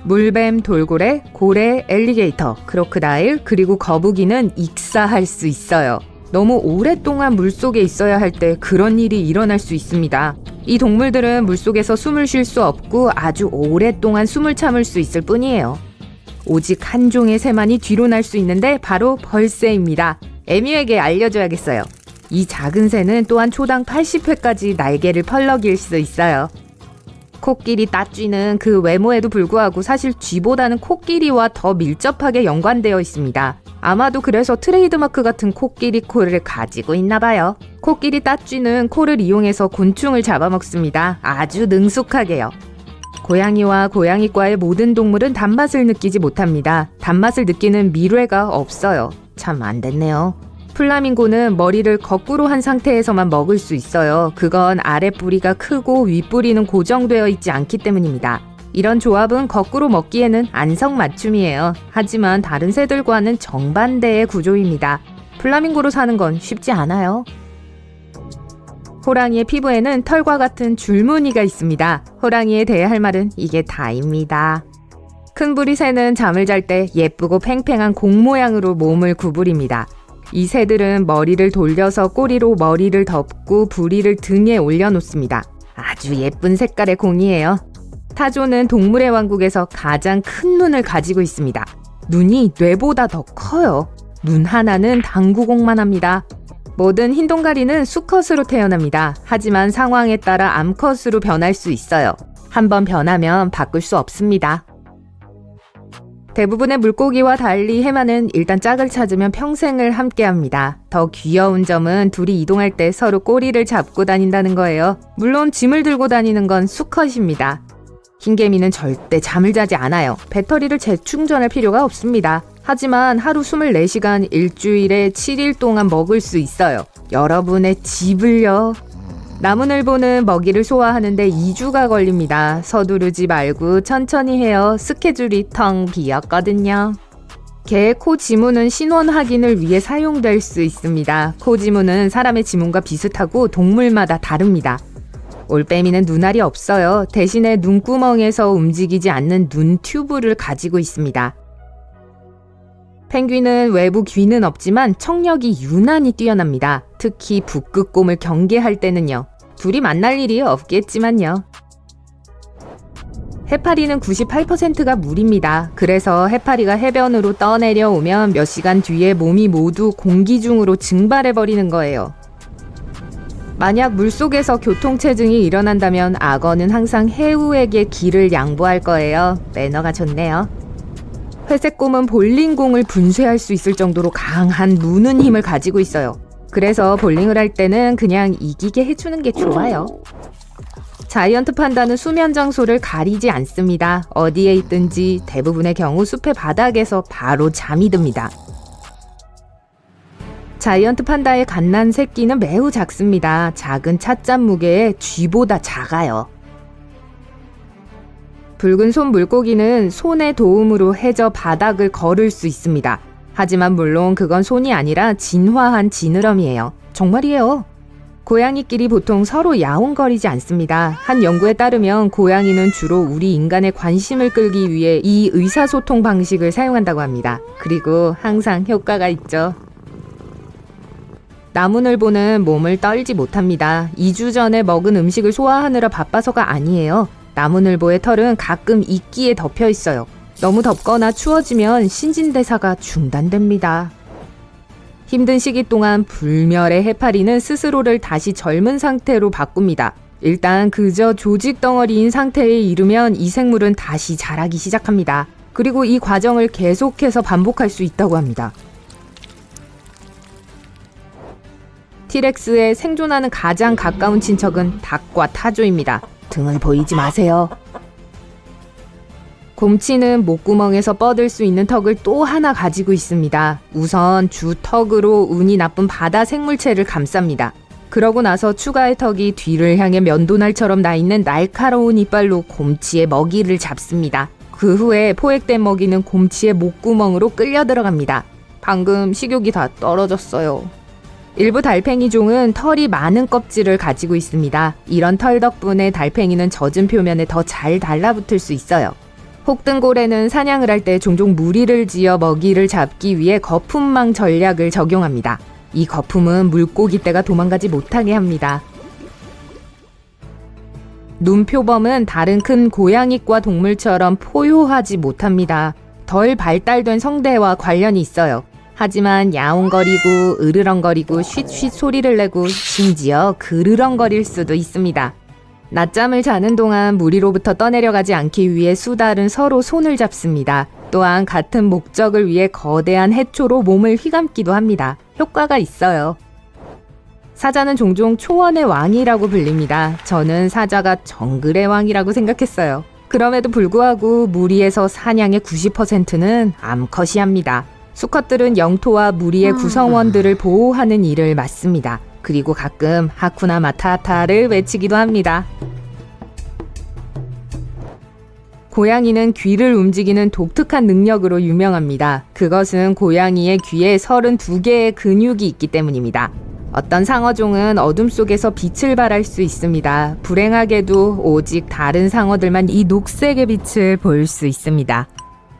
물뱀, 돌고래, 고래, 엘리게이터, 크로커다일, 그리고 거북이는 익사할 수 있어요. 너무 오랫동안 물속에 있어야 할 때 그런 일이 일어날 수 있습니다. 이 동물들은 물속에서 숨을 쉴 수 없고 아주 오랫동안 숨을 참을 수 있을 뿐이에요. 오직 한 종의 새만이 뒤로 날 수 있는데 바로 벌새입니다. 에뮤에게 알려줘야겠어요. 이 작은 새는 또한 초당 80회까지 날개를 펄럭일 수 있어요. 코끼리 따쥐는 그 외모에도 불구하고 사실 쥐보다는 코끼리와 더 밀접하게 연관되어 있습니다. 아마도 그래서 트레이드마크 같은 코끼리 코를 가지고 있나 봐요. 코끼리 따쥐는 코를 이용해서 곤충을 잡아먹습니다. 아주 능숙하게요. 고양이와 고양이과의 모든 동물은 단맛을 느끼지 못합니다. 단맛을 느끼는 미뢰가 없어요. 참 안 됐네요. 플라밍고는 머리를 거꾸로 한 상태에서만 먹을 수 있어요. 그건 아랫뿌리가 크고 윗뿌리는 고정되어 있지 않기 때문입니다. 이런 조합은 거꾸로 먹기에는 안성맞춤이에요. 하지만 다른 새들과는 정반대의 구조입니다. 플라밍고로 사는 건 쉽지 않아요. 호랑이의 피부에는 털과 같은 줄무늬가 있습니다. 호랑이에 대해 할 말은 이게 다입니다. 큰 부리 새는 잠을 잘 때 예쁘고 팽팽한 공 모양으로 몸을 구부립니다. 이 새들은 머리를 돌려서 꼬리로 머리를 덮고 부리를 등에 올려놓습니다. 아주 예쁜 색깔의 공이에요. 타조는 동물의 왕국에서 가장 큰 눈을 가지고 있습니다. 눈이 뇌보다 더 커요. 눈 하나는 당구공만 합니다. 모든 흰동가리는 수컷으로 태어납니다. 하지만 상황에 따라 암컷으로 변할 수 있어요. 한번 변하면 바꿀 수 없습니다. 대부분의 물고기와 달리 해마는 일단 짝을 찾으면 평생을 함께합니다. 더 귀여운 점은 둘이 이동할 때 서로 꼬리를 잡고 다닌다는 거예요. 물론 짐을 들고 다니는 건 수컷입니다. 흰개미는 절대 잠을 자지 않아요. 배터리를 재충전할 필요가 없습니다. 하지만 하루 24시간 일주일에 7일 동안 먹을 수 있어요. 여러분의 집을요. 나무늘보는 먹이를 소화하는데 2주가 걸립니다. 서두르지 말고 천천히 해요. 스케줄이 텅 비었거든요. 개의 코 지문은 신원 확인을 위해 사용될 수 있습니다. 코 지문은 사람의 지문과 비슷하고 동물마다 다릅니다. 올빼미는 눈알이 없어요. 대신에 눈구멍에서 움직이지 않는 눈 튜브를 가지고 있습니다. 펭귄은 외부 귀는 없지만 청력이 유난히 뛰어납니다. 특히 북극곰을 경계할 때는요. 둘이 만날 일이 없겠지만요. 해파리는 98%가 물입니다. 그래서 해파리가 해변으로 떠내려오면 몇 시간 뒤에 몸이 모두 공기 중으로 증발해버리는 거예요. 만약 물속에서 교통체증이 일어난다면 악어는 항상 해우에게 길을 양보할 거예요. 매너가 좋네요. 회색곰은 볼링공을 분쇄할 수 있을 정도로 강한 무는 힘을 가지고 있어요. 그래서 볼링을 할 때는 그냥 이기게 해주는 게 좋아요. 자이언트 판다는 수면 장소를 가리지 않습니다. 어디에 있든지 대부분의 경우 숲의 바닥에서 바로 잠이 듭니다. 자이언트 판다의 갓난 새끼는 매우 작습니다. 작은 찻잔 무게에 쥐보다 작아요. 붉은 손 물고기는 손의 도움으로 해저 바닥을 걸을 수 있습니다. 하지만 물론 그건 손이 아니라 진화한 지느러미예요. 정말이에요. 고양이끼리 보통 서로 야옹거리지 않습니다. 한 연구에 따르면 고양이는 주로 우리 인간의 관심을 끌기 위해 이 의사소통 방식을 사용한다고 합니다. 그리고 항상 효과가 있죠. 나무늘보는 몸을 떨지 못합니다. 2주 전에 먹은 음식을 소화하느라 바빠서가 아니에요. 나무늘보의 털은 가끔 이끼에 덮여 있어요. 너무 덥거나 추워지면 신진대사가 중단됩니다. 힘든 시기 동안 불멸의 해파리는 스스로를 다시 젊은 상태로 바꿉니다. 일단 그저 조직 덩어리인 상태에 이르면 이 생물은 다시 자라기 시작합니다. 그리고 이 과정을 계속해서 반복할 수 있다고 합니다. 티렉스의 생존하는 가장 가까운 친척은 닭과 타조입니다. 등을 보이지 마세요. 곰치는 목구멍에서 뻗을 수 있는 턱을 또 하나 가지고 있습니다. 우선 주 턱으로 운이 나쁜 바다 생물체를 감쌉니다. 그러고 나서 추가의 턱이 뒤를 향해 면도날처럼 나 있는 날카로운 이빨로 곰치의 먹이를 잡습니다. 그 후에 포획된 먹이는 곰치의 목구멍으로 끌려 들어갑니다. 방금 식욕이 다 떨어졌어요. 일부 달팽이 종은 털이 많은 껍질을 가지고 있습니다. 이런 털 덕분에 달팽이는 젖은 표면에 더 잘 달라붙을 수 있어요. 혹등고래는 사냥을 할 때 종종 무리를 지어 먹이를 잡기 위해 거품망 전략을 적용합니다. 이 거품은 물고기 떼가 도망가지 못하게 합니다. 눈표범은 다른 큰 고양이과 동물처럼 포효하지 못합니다. 덜 발달된 성대와 관련이 있어요. 하지만 야옹거리고 으르렁거리고 쉿쉿 소리를 내고 심지어 그르렁거릴 수도 있습니다. 낮잠을 자는 동안 무리로부터 떠내려가지 않기 위해 수달은 서로 손을 잡습니다. 또한 같은 목적을 위해 거대한 해초로 몸을 휘감기도 합니다. 효과가 있어요. 사자는 종종 초원의 왕이라고 불립니다. 저는 사자가 정글의 왕이라고 생각했어요. 그럼에도 불구하고 무리에서 사냥의 90%는 암컷이 합니다. 수컷들은 영토와 무리의 구성원들을 보호하는 일을 맡습니다. 그리고 가끔 하쿠나 마타타를 외치기도 합니다. 고양이는 귀를 움직이는 독특한 능력으로 유명합니다. 그것은 고양이의 귀에 32개의 근육이 있기 때문입니다. 어떤 상어종은 어둠 속에서 빛을 발할 수 있습니다. 불행하게도 오직 다른 상어들만 이 녹색의 빛을 볼 수 있습니다.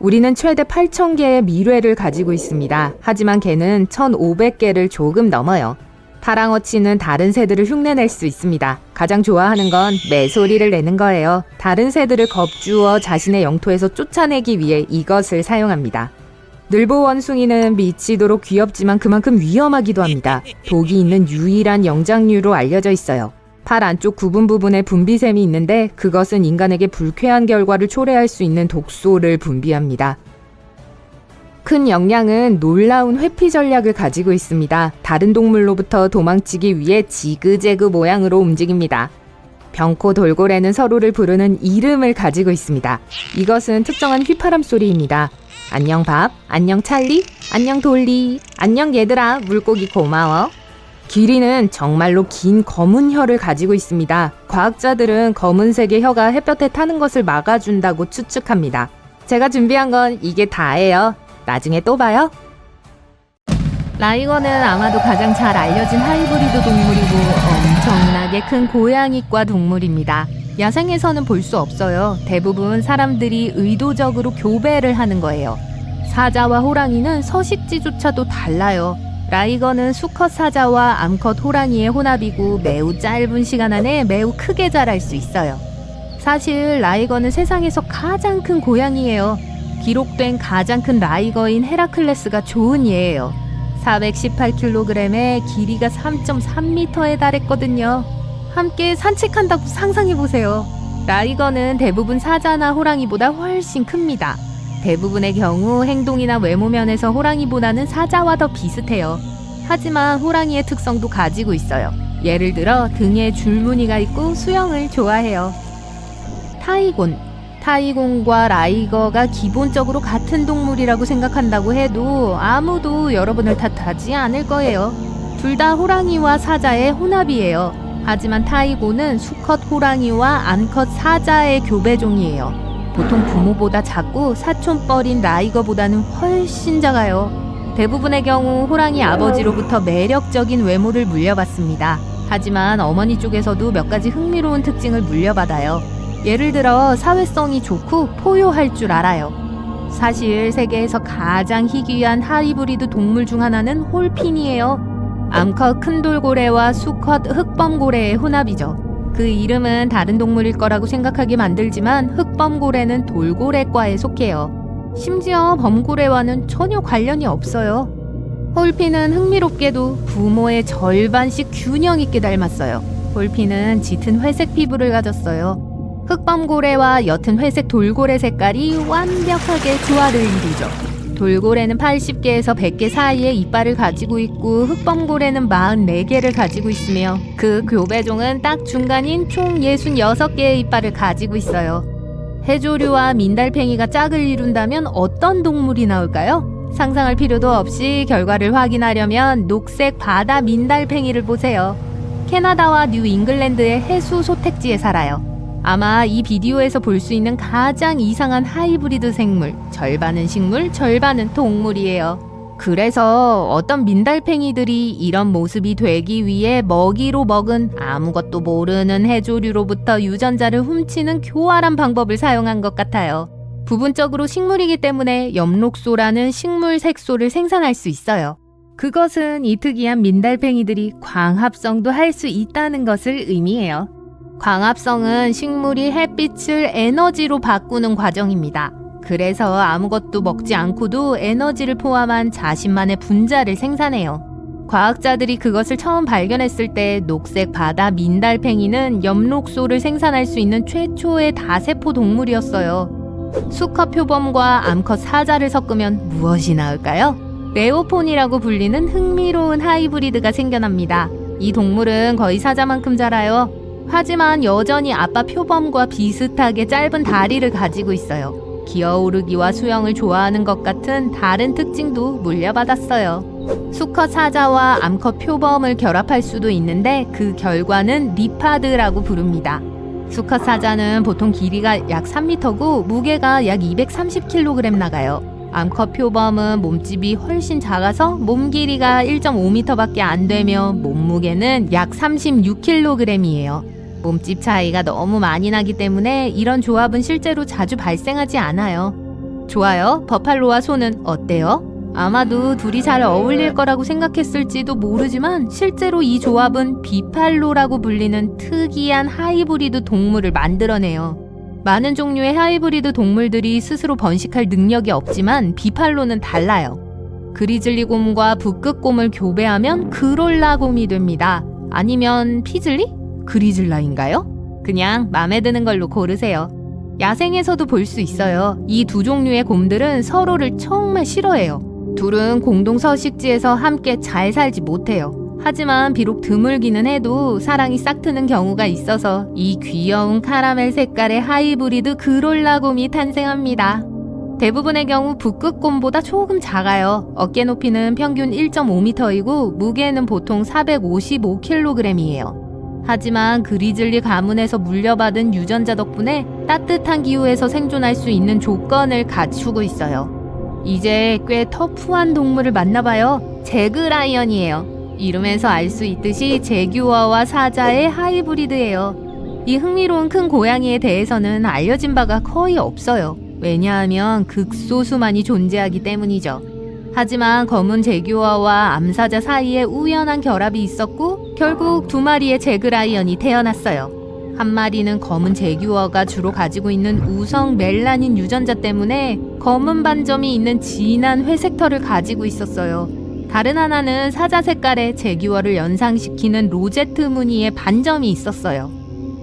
우리는 최대 8,000개의 미뢰를 가지고 있습니다. 하지만 개는 1,500개를 조금 넘어요. 파랑어치는 다른 새들을 흉내낼 수 있습니다. 가장 좋아하는 건 매소리를 내는 거예요. 다른 새들을 겁주어 자신의 영토에서 쫓아내기 위해 이것을 사용합니다. 늘보원숭이는 미치도록 귀엽지만 그만큼 위험하기도 합니다. 독이 있는 유일한 영장류로 알려져 있어요. 팔 안쪽 구분 부분에 분비샘이 있는데 그것은 인간에게 불쾌한 결과를 초래할 수 있는 독소를 분비합니다. 큰 영양은 놀라운 회피 전략을 가지고 있습니다. 다른 동물로부터 도망치기 위해 지그재그 모양으로 움직입니다. 병코 돌고래는 서로를 부르는 이름을 가지고 있습니다. 이것은 특정한 휘파람 소리입니다. 안녕 밥, 안녕 찰리, 안녕 돌리, 안녕 얘들아, 물고기 고마워. 기린은 정말로 긴 검은 혀를 가지고 있습니다. 과학자들은 검은색의 혀가 햇볕에 타는 것을 막아준다고 추측합니다. 제가 준비한 건 이게 다예요. 나중에 또 봐요. 라이거는 아마도 가장 잘 알려진 하이브리드 동물이고 엄청나게 큰 고양이과 동물입니다. 야생에서는 볼 수 없어요. 대부분 사람들이 의도적으로 교배를 하는 거예요. 사자와 호랑이는 서식지조차도 달라요. 라이거는 수컷 사자와 암컷 호랑이의 혼합이고 매우 짧은 시간 안에 매우 크게 자랄 수 있어요. 사실 라이거는 세상에서 가장 큰 고양이예요. 기록된 가장 큰 라이거인 헤라클레스가 좋은 예예요. 418kg에 길이가 3.3m에 달했거든요. 함께 산책한다고 상상해보세요. 라이거는 대부분 사자나 호랑이보다 훨씬 큽니다. 대부분의 경우 행동이나 외모 면에서 호랑이보다는 사자와 더 비슷해요. 하지만 호랑이의 특성도 가지고 있어요. 예를 들어 등에 줄무늬가 있고 수영을 좋아해요. 타이곤과 라이거가 기본적으로 같은 동물이라고 생각한다고 해도 아무도 여러분을 탓하지 않을 거예요. 둘 다 호랑이와 사자의 혼합이에요. 하지만 타이곤은 수컷 호랑이와 암컷 사자의 교배종이에요. 보통 부모보다 작고 사촌뻘인 라이거보다는 훨씬 작아요. 대부분의 경우 호랑이 아버지로부터 매력적인 외모를 물려받습니다. 하지만 어머니 쪽에서도 몇 가지 흥미로운 특징을 물려받아요. 예를 들어 사회성이 좋고 포효할 줄 알아요. 사실 세계에서 가장 희귀한 하이브리드 동물 중 하나는 홀핀이에요. 암컷 큰 돌고래와 수컷 흑범고래의 혼합이죠. 그 이름은 다른 동물일 거라고 생각하게 만들지만 흑범고래는 돌고래과에 속해요. 심지어 범고래와는 전혀 관련이 없어요. 홀핀은 흥미롭게도 부모의 절반씩 균형 있게 닮았어요. 볼피는 짙은 회색 피부를 가졌어요. 흑범고래와 옅은 회색 돌고래 색깔이 완벽하게 조화를 이루죠. 돌고래는 80개에서 100개 사이의 이빨을 가지고 있고 흑범고래는 44개를 가지고 있으며 그 교배종은 딱 중간인 총 66개의 이빨을 가지고 있어요. 해조류와 민달팽이가 짝을 이룬다면 어떤 동물이 나올까요? 상상할 필요도 없이 결과를 확인하려면 녹색 바다 민달팽이를 보세요. 캐나다와 뉴 잉글랜드의 해수 소택지에 살아요. 아마 이 비디오에서 볼 수 있는 가장 이상한 하이브리드 생물, 절반은 식물, 절반은 동물이에요. 그래서 어떤 민달팽이들이 이런 모습이 되기 위해 먹이로 먹은 아무것도 모르는 해조류로부터 유전자를 훔치는 교활한 방법을 사용한 것 같아요. 부분적으로 식물이기 때문에 엽록소라는 식물 색소를 생산할 수 있어요. 그것은 이 특이한 민달팽이들이 광합성도 할 수 있다는 것을 의미해요. 광합성은 식물이 햇빛을 에너지로 바꾸는 과정입니다. 그래서 아무것도 먹지 않고도 에너지를 포함한 자신만의 분자를 생산해요. 과학자들이 그것을 처음 발견했을 때 녹색 바다 민달팽이는 엽록소를 생산할 수 있는 최초의 다세포 동물이었어요. 수컷 표범과 암컷 사자를 섞으면 무엇이 나올까요? 레오폰이라고 불리는 흥미로운 하이브리드가 생겨납니다. 이 동물은 거의 사자만큼 자라요. 하지만 여전히 아빠 표범과 비슷하게 짧은 다리를 가지고 있어요. 기어오르기와 수영을 좋아하는 것 같은 다른 특징도 물려받았어요. 수컷 사자와 암컷 표범을 결합할 수도 있는데 그 결과는 리파드라고 부릅니다. 수컷 사자는 보통 길이가 약 3m고 무게가 약 230kg 나가요. 암컷 표범은 몸집이 훨씬 작아서 몸 길이가 1.5m밖에 안 되며 몸무게는 약 36kg이에요. 몸집 차이가 너무 많이 나기 때문에 이런 조합은 실제로 자주 발생하지 않아요. 좋아요. 버팔로와 소는 어때요? 아마도 둘이 잘 어울릴 거라고 생각했을지도 모르지만 실제로 이 조합은 비팔로라고 불리는 특이한 하이브리드 동물을 만들어내요. 많은 종류의 하이브리드 동물들이 스스로 번식할 능력이 없지만 비팔로는 달라요. 그리즐리 곰과 북극곰을 교배하면 그롤라 곰이 됩니다. 아니면 피즐리? 그리즐라인가요? 그냥 마음에 드는 걸로 고르세요. 야생에서도 볼 수 있어요. 이 두 종류의 곰들은 서로를 정말 싫어해요. 둘은 공동 서식지에서 함께 잘 살지 못해요. 하지만 비록 드물기는 해도 사랑이 싹트는 경우가 있어서 이 귀여운 카라멜 색깔의 하이브리드 그롤라 곰이 탄생합니다. 대부분의 경우 북극곰보다 조금 작아요. 어깨 높이는 평균 1.5m이고 무게는 보통 455kg이에요. 하지만 그리즐리 가문에서 물려받은 유전자 덕분에 따뜻한 기후에서 생존할 수 있는 조건을 갖추고 있어요. 이제 꽤 터프한 동물을 만나봐요. 제그라이언이에요. 이름에서 알 수 있듯이 제규어와 사자의 하이브리드예요. 이 흥미로운 큰 고양이에 대해서는 알려진 바가 거의 없어요. 왜냐하면 극소수만이 존재하기 때문이죠. 하지만 검은 제규어와 암사자 사이에 우연한 결합이 있었고 결국 두 마리의 제그라이언이 태어났어요. 한 마리는 검은 제규어가 주로 가지고 있는 우성 멜라닌 유전자 때문에 검은 반점이 있는 진한 회색 털을 가지고 있었어요. 다른 하나는 사자 색깔의 제규어를 연상시키는 로제트 무늬의 반점이 있었어요.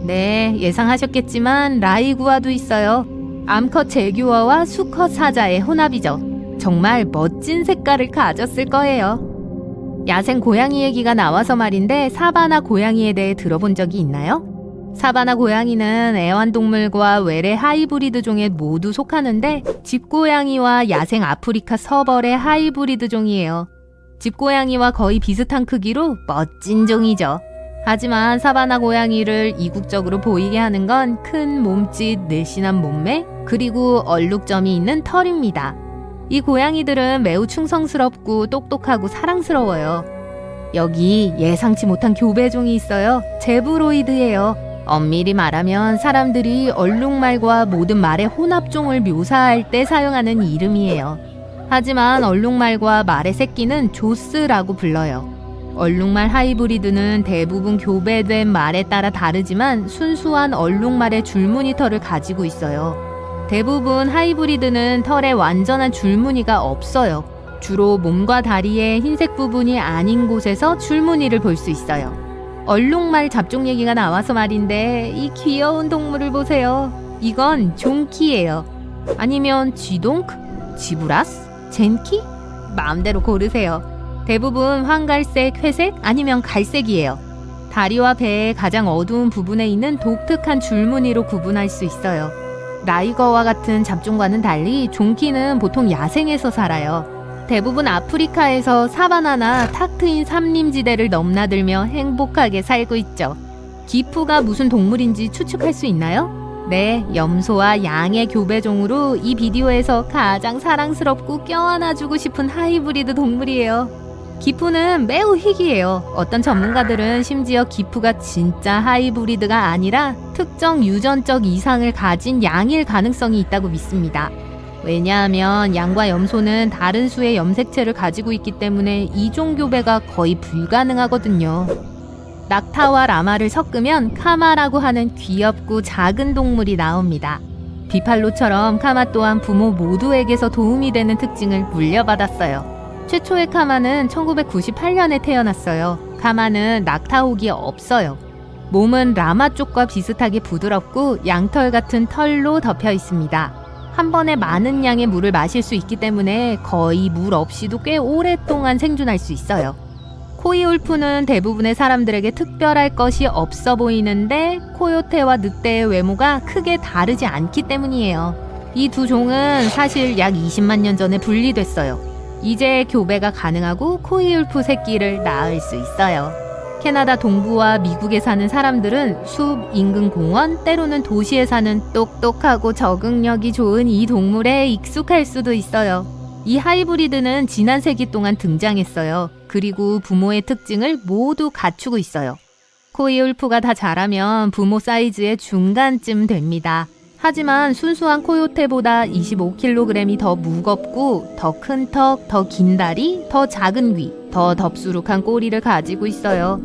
네, 예상하셨겠지만 라이구아도 있어요. 암컷 제규어와 수컷 사자의 혼합이죠. 정말 멋진 색깔을 가졌을 거예요. 야생 고양이 얘기가 나와서 말인데 사바나 고양이에 대해 들어본 적이 있나요? 사바나 고양이는 애완동물과 외래 하이브리드 종에 모두 속하는데 집고양이와 야생 아프리카 서벌의 하이브리드 종이에요. 집고양이와 거의 비슷한 크기로 멋진 종이죠. 하지만 사바나 고양이를 이국적으로 보이게 하는 건 큰 몸짓, 늘씬한 몸매, 그리고 얼룩점이 있는 털입니다. 이 고양이들은 매우 충성스럽고 똑똑하고 사랑스러워요. 여기 예상치 못한 교배종이 있어요. 제브로이드예요. 엄밀히 말하면 사람들이 얼룩말과 모든 말의 혼합종을 묘사할 때 사용하는 이름이에요. 하지만 얼룩말과 말의 새끼는 조스라고 불러요. 얼룩말 하이브리드는 대부분 교배된 말에 따라 다르지만 순수한 얼룩말의 줄무늬 털을 가지고 있어요. 대부분 하이브리드는 털에 완전한 줄무늬가 없어요. 주로 몸과 다리의 흰색 부분이 아닌 곳에서 줄무늬를 볼 수 있어요. 얼룩말 잡종 얘기가 나와서 말인데 이 귀여운 동물을 보세요. 이건 종키예요. 아니면 쥐동크? 지브라스? 젠키? 마음대로 고르세요. 대부분 황갈색, 회색 아니면 갈색이에요. 다리와 배의 가장 어두운 부분에 있는 독특한 줄무늬로 구분할 수 있어요. 라이거와 같은 잡종과는 달리 종키는 보통 야생에서 살아요. 대부분 아프리카에서 사바나나 탁 트인 산림지대를 넘나들며 행복하게 살고 있죠. 기푸가 무슨 동물인지 추측할 수 있나요? 네, 염소와 양의 교배종으로 이 비디오에서 가장 사랑스럽고 껴안아주고 싶은 하이브리드 동물이에요. 기푸는 매우 희귀해요. 어떤 전문가들은 심지어 기푸가 진짜 하이브리드가 아니라 특정 유전적 이상을 가진 양일 가능성이 있다고 믿습니다. 왜냐하면 양과 염소는 다른 수의 염색체를 가지고 있기 때문에 이종 교배가 거의 불가능하거든요. 낙타와 라마를 섞으면 카마라고 하는 귀엽고 작은 동물이 나옵니다. 비팔로처럼 카마 또한 부모 모두에게서 도움이 되는 특징을 물려받았어요. 최초의 카마는 1998년에 태어났어요. 카마는 낙타혹이 없어요. 몸은 라마 쪽과 비슷하게 부드럽고 양털 같은 털로 덮여 있습니다. 한 번에 많은 양의 물을 마실 수 있기 때문에 거의 물 없이도 꽤 오랫동안 생존할 수 있어요. 코이울프는 대부분의 사람들에게 특별할 것이 없어 보이는데 코요테와 늑대의 외모가 크게 다르지 않기 때문이에요. 이 두 종은 사실 약 20만 년 전에 분리됐어요. 이제 교배가 가능하고 코이울프 새끼를 낳을 수 있어요. 캐나다 동부와 미국에 사는 사람들은 숲, 인근 공원, 때로는 도시에 사는 똑똑하고 적응력이 좋은 이 동물에 익숙할 수도 있어요. 이 하이브리드는 지난 세기 동안 등장했어요. 그리고 부모의 특징을 모두 갖추고 있어요. 코이울프가 다 자라면 부모 사이즈의 중간쯤 됩니다. 하지만 순수한 코요테보다 25kg이 더 무겁고 더 큰 턱, 더 긴 다리, 더 작은 귀, 더 덥수룩한 꼬리를 가지고 있어요.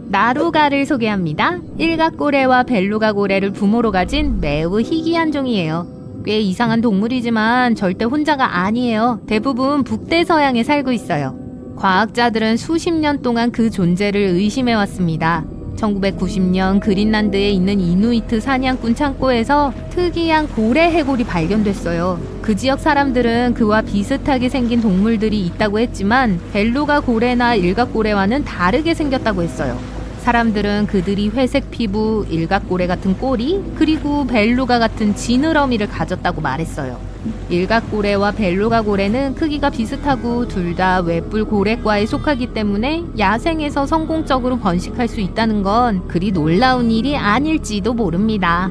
나루가를 소개합니다. 일각고래와 벨루가고래를 부모로 가진 매우 희귀한 종이에요. 꽤 이상한 동물이지만 절대 혼자가 아니에요. 대부분 북대서양에 살고 있어요. 과학자들은 수십 년 동안 그 존재를 의심해왔습니다. 1990년 그린란드에 있는 이누이트 사냥꾼 창고에서 특이한 고래 해골이 발견됐어요. 그 지역 사람들은 그와 비슷하게 생긴 동물들이 있다고 했지만 벨루가 고래나 일각고래와는 다르게 생겼다고 했어요. 사람들은 그들이 회색 피부, 일각고래 같은 꼬리, 그리고 벨루가 같은 지느러미를 가졌다고 말했어요. 일각고래와 벨루가고래는 크기가 비슷하고 둘 다 외뿔 고래과에 속하기 때문에 야생에서 성공적으로 번식할 수 있다는 건 그리 놀라운 일이 아닐지도 모릅니다.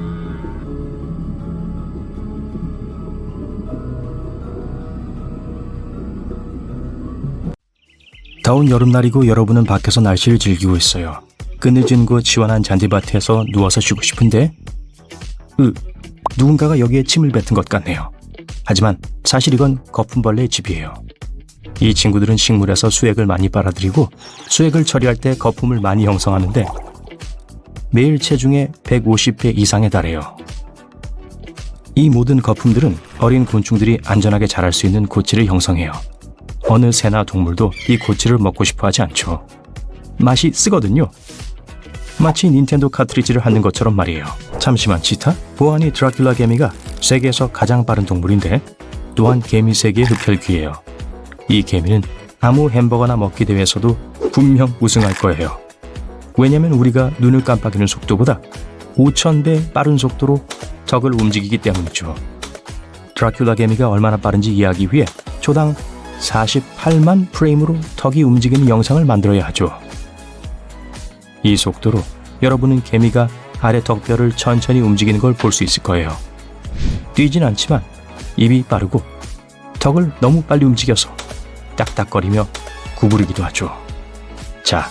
더운 여름날이고 여러분은 밖에서 날씨를 즐기고 있어요. 그늘진 곳 시원한 잔디밭에서 누워서 쉬고 싶은데 누군가가 여기에 침을 뱉은 것 같네요. 하지만 사실 이건 거품벌레의 집이에요. 이 친구들은 식물에서 수액을 많이 빨아들이고 수액을 처리할 때 거품을 많이 형성하는데 매일 체중의 150배 이상에 달해요. 이 모든 거품들은 어린 곤충들이 안전하게 자랄 수 있는 고치를 형성해요. 어느 새나 동물도 이 고치를 먹고 싶어 하지 않죠. 맛이 쓰거든요. 마치 닌텐도 카트리지를 하는 것처럼 말이에요. 잠시만, 치타? 보아하니 드라큘라 개미가 세계에서 가장 빠른 동물인데 또한 개미 세계의 흡혈귀예요. 이 개미는 아무 햄버거나 먹기 대회에서도 분명 우승할 거예요. 왜냐면 우리가 눈을 깜빡이는 속도보다 5,000배 빠른 속도로 적을 움직이기 때문이죠. 드라큘라 개미가 얼마나 빠른지 이해하기 위해 초당 48만 프레임으로 턱이 움직이는 영상을 만들어야 하죠. 이 속도로 여러분은 개미가 아래 턱뼈를 천천히 움직이는 걸 볼 수 있을 거예요. 뛰진 않지만 입이 빠르고 턱을 너무 빨리 움직여서 딱딱거리며 구부리기도 하죠. 자,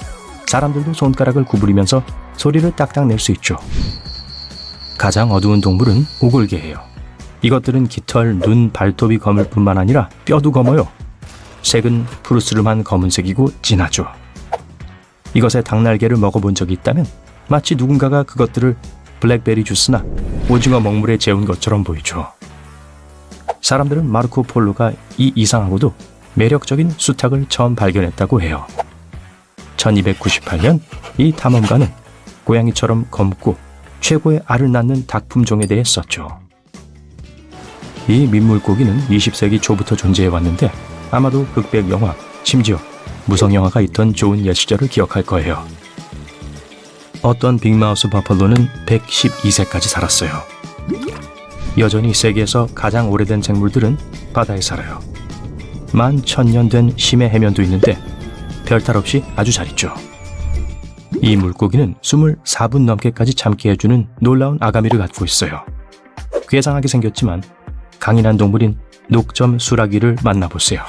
사람들도 손가락을 구부리면서 소리를 딱딱 낼 수 있죠. 가장 어두운 동물은 오골개예요. 이것들은 깃털, 눈, 발톱이 검을 뿐만 아니라 뼈도 검어요. 색은 푸르스름한 검은색이고 진하죠. 이것의 닭날개를 먹어본 적이 있다면 마치 누군가가 그것들을 블랙베리 주스나 오징어 먹물에 재운 것처럼 보이죠. 사람들은 마르코 폴로가 이 이상하고도 매력적인 수탉을 처음 발견했다고 해요. 1298년 이 탐험가는 고양이처럼 검고 최고의 알을 낳는 닭 품종에 대해 썼죠. 이 민물고기는 20세기 초부터 존재해 왔는데 아마도 흑백 영화, 심지어 무성 영화가 있던 좋은 옛 시절을 기억할 거예요. 어떤 빅마우스 버팔로는 112세까지 살았어요. 여전히 세계에서 가장 오래된 생물들은 바다에 살아요. 11,000년 된 심해 해면도 있는데 별탈 없이 아주 잘 있죠. 이 물고기는 24분 넘게까지 참게 해주는 놀라운 아가미를 갖고 있어요. 괴상하게 생겼지만 강인한 동물인 녹점 수라기를 만나보세요.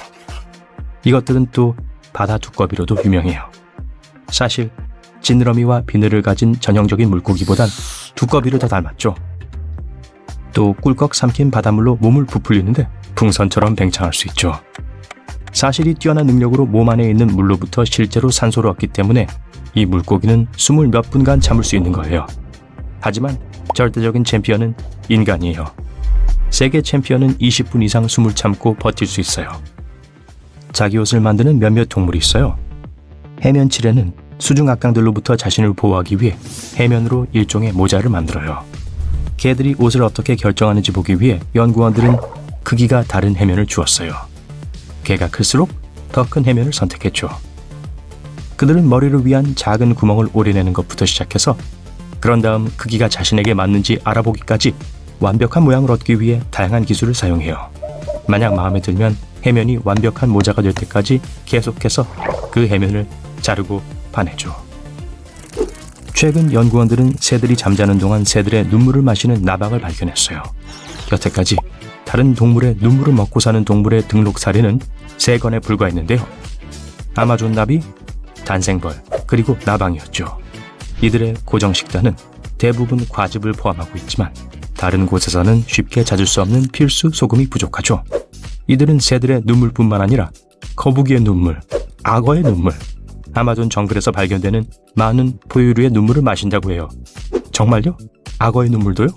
이것들은 또 바다 두꺼비로도 유명해요. 사실 지느러미와 비늘을 가진 전형적인 물고기보단 두꺼비를 더 닮았죠. 또 꿀꺽 삼킨 바닷물로 몸을 부풀리는데 풍선처럼 뱅창할 수 있죠. 사실 이 뛰어난 능력으로 몸 안에 있는 물로부터 실제로 산소를 얻기 때문에 이 물고기는 20몇 분간 참을 수 있는 거예요. 하지만 절대적인 챔피언은 인간이에요. 세계 챔피언은 20분 이상 숨을 참고 버틸 수 있어요. 자기 옷을 만드는 몇몇 동물이 있어요. 해면칠에는 수중 악강들로부터 자신을 보호하기 위해 해면으로 일종의 모자를 만들어요. 개들이 옷을 어떻게 결정하는지 보기 위해 연구원들은 크기가 다른 해면을 주었어요. 개가 클수록 더 큰 해면을 선택했죠. 그들은 머리를 위한 작은 구멍을 오려내는 것부터 시작해서 그런 다음 크기가 자신에게 맞는지 알아보기까지 완벽한 모양을 얻기 위해 다양한 기술을 사용해요. 만약 마음에 들면 해면이 완벽한 모자가 될 때까지 계속해서 그 해면을 자르고 파내죠. 최근 연구원들은 새들이 잠자는 동안 새들의 눈물을 마시는 나박을 발견했어요. 여태까지 다른 동물의 눈물을 먹고 사는 동물의 등록 사례는 3건에 불과했는데요. 아마존 나비, 단생벌, 그리고 나방이었죠. 이들의 고정 식단은 대부분 과즙을 포함하고 있지만 다른 곳에서는 쉽게 찾을 수 없는 필수 소금이 부족하죠. 이들은 새들의 눈물뿐만 아니라 거북이의 눈물, 악어의 눈물, 아마존 정글에서 발견되는 많은 포유류의 눈물을 마신다고 해요. 정말요? 악어의 눈물도요?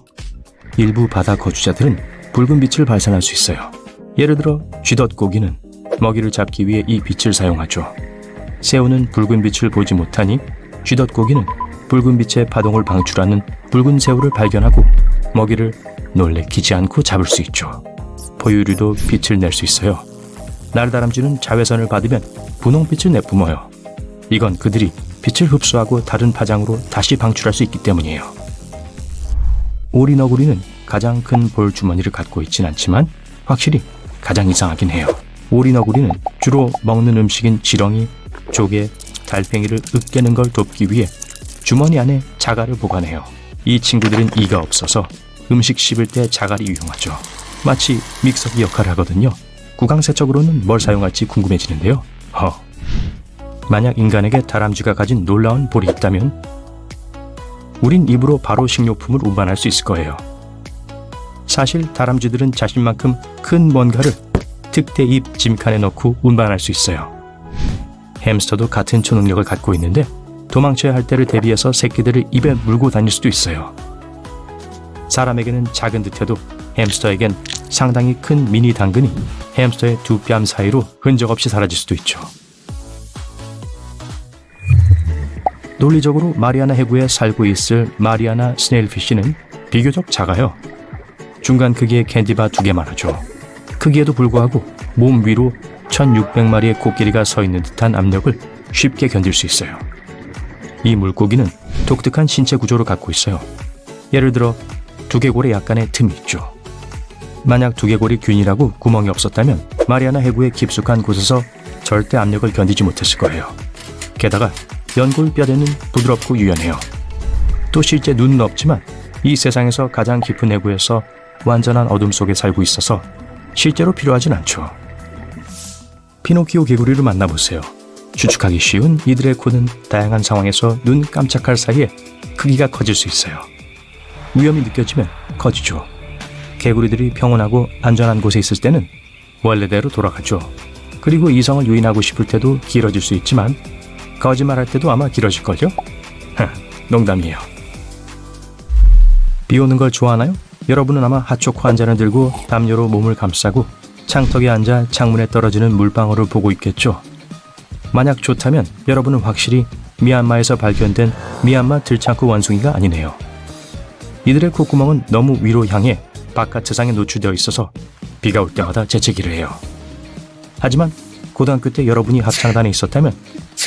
일부 바다 거주자들은 붉은 빛을 발산할 수 있어요. 예를 들어 쥐덫고기는 먹이를 잡기 위해 이 빛을 사용하죠. 새우는 붉은 빛을 보지 못하니 쥐덫고기는 붉은 빛의 파동을 방출하는 붉은 새우를 발견하고 먹이를 놀래키지 않고 잡을 수 있죠. 포유류도 빛을 낼 수 있어요. 날다람쥐는 자외선을 받으면 분홍빛을 내뿜어요. 이건 그들이 빛을 흡수하고 다른 파장으로 다시 방출할 수 있기 때문이에요. 오리너구리는 가장 큰 볼 주머니를 갖고 있진 않지만 확실히 가장 이상하긴 해요. 오리너구리는 주로 먹는 음식인 지렁이, 조개, 달팽이를 으깨는 걸 돕기 위해 주머니 안에 자갈을 보관해요. 이 친구들은 이가 없어서 음식 씹을 때 자갈이 유용하죠. 마치 믹서기 역할을 하거든요. 구강세척으로는 뭘 사용할지 궁금해지는데요. 만약 인간에게 다람쥐가 가진 놀라운 볼이 있다면 우린 입으로 바로 식료품을 운반할 수 있을 거예요. 사실 다람쥐들은 자신만큼 큰 뭔가를 특대 입 짐칸에 넣고 운반할 수 있어요. 햄스터도 같은 초능력을 갖고 있는데 도망쳐야 할 때를 대비해서 새끼들을 입에 물고 다닐 수도 있어요. 사람에게는 작은 듯해도 햄스터에겐 상당히 큰 미니 당근이 햄스터의 두 뺨 사이로 흔적 없이 사라질 수도 있죠. 논리적으로 마리아나 해구에 살고 있을 마리아나 스네일피쉬는 비교적 작아요. 중간 크기의 캔디바 2개만 하죠. 크기에도 불구하고 몸 위로 1600마리의 코끼리가 서 있는 듯한 압력을 쉽게 견딜 수 있어요. 이 물고기는 독특한 신체 구조를 갖고 있어요. 예를 들어 두개골에 약간의 틈이 있죠. 만약 두개골이 균일하고 구멍이 없었다면 마리아나 해구의 깊숙한 곳에서 절대 압력을 견디지 못했을 거예요. 게다가 연골 뼈대는 부드럽고 유연해요. 또 실제 눈은 없지만 이 세상에서 가장 깊은 해구에서 완전한 어둠 속에 살고 있어서 실제로 필요하진 않죠. 피노키오 개구리를 만나보세요. 추측하기 쉬운 이들의 코는 다양한 상황에서 눈 깜짝할 사이에 크기가 커질 수 있어요. 위험이 느껴지면 커지죠. 개구리들이 평온하고 안전한 곳에 있을 때는 원래대로 돌아가죠. 그리고 이성을 유인하고 싶을 때도 길어질 수 있지만 거짓말할 때도 아마 길어질걸요? 농담이에요. 비 오는 걸 좋아하나요? 여러분은 아마 핫초코 한 잔을 들고 담요로 몸을 감싸고 창턱에 앉아 창문에 떨어지는 물방울을 보고 있겠죠. 만약 좋다면 여러분은 확실히 미얀마에서 발견된 미얀마 들창구 원숭이가 아니네요. 이들의 콧구멍은 너무 위로 향해 바깥 세상에 노출되어 있어서 비가 올 때마다 재채기를 해요. 하지만 고등학교 때 여러분이 합창단에 있었다면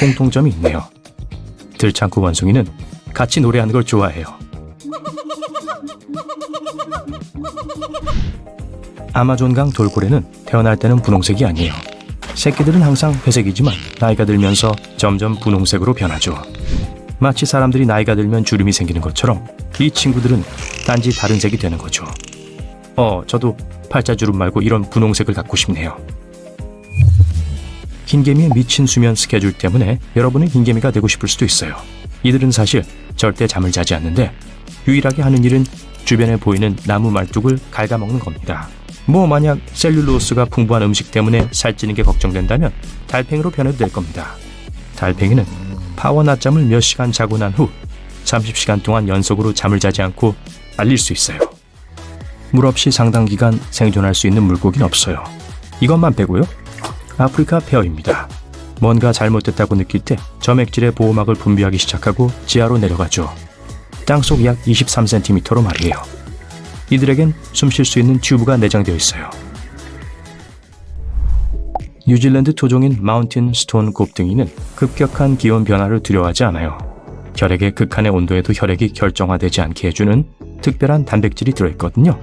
공통점이 있네요. 들창구 원숭이는 같이 노래하는 걸 좋아해요. 아마존강 돌고래는 태어날 때는 분홍색이 아니에요. 새끼들은 항상 회색이지만 나이가 들면서 점점 분홍색으로 변하죠. 마치 사람들이 나이가 들면 주름이 생기는 것처럼 이 친구들은 단지 다른 색이 되는 거죠. 저도 팔자주름 말고 이런 분홍색을 갖고 싶네요. 흰개미의 미친 수면 스케줄 때문에 여러분은 흰개미가 되고 싶을 수도 있어요. 이들은 사실 절대 잠을 자지 않는데 유일하게 하는 일은 주변에 보이는 나무 말뚝을 갉아먹는 겁니다. 만약 셀룰로스가 풍부한 음식 때문에 살찌는 게 걱정된다면 달팽이로 변해도 될 겁니다. 달팽이는 파워 낮잠을 몇 시간 자고 난 후 30시간 동안 연속으로 잠을 자지 않고 알릴 수 있어요. 물 없이 상당 기간 생존할 수 있는 물고기는 없어요. 이것만 빼고요. 아프리카 페어입니다. 뭔가 잘못됐다고 느낄 때 점액질의 보호막을 분비하기 시작하고 지하로 내려가죠. 땅속 약 23cm로 말이에요. 이들에겐 숨 쉴 수 있는 튜브가 내장되어 있어요. 뉴질랜드 토종인 마운틴 스톤 곱등이는 급격한 기온 변화를 두려워하지 않아요. 혈액의 극한의 온도에도 혈액이 결정화되지 않게 해주는 특별한 단백질이 들어있거든요.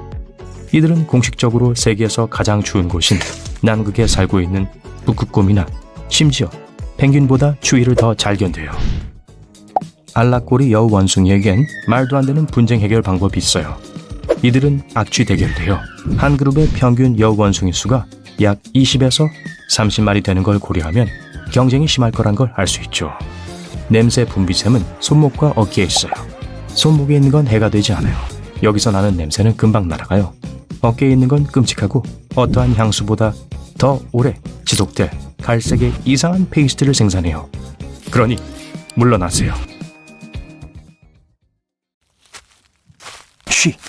이들은 공식적으로 세계에서 가장 추운 곳인 남극에 살고 있는 북극곰이나 심지어 펭귄보다 추위를 더 잘 견뎌요. 알락꼬리 여우 원숭이에겐 말도 안 되는 분쟁 해결 방법이 있어요. 이들은 악취 대결을 해요. 한 그룹의 평균 여우 원숭이 수가 약 20에서 30마리 되는 걸 고려하면 경쟁이 심할 거란 걸 알 수 있죠. 냄새 분비샘은 손목과 어깨에 있어요. 손목에 있는 건 해가 되지 않아요. 여기서 나는 냄새는 금방 날아가요. 어깨에 있는 건 끔찍하고 어떠한 향수보다 더 오래 지속될 갈색의 이상한 페이스트를 생산해요. 그러니 물러나세요.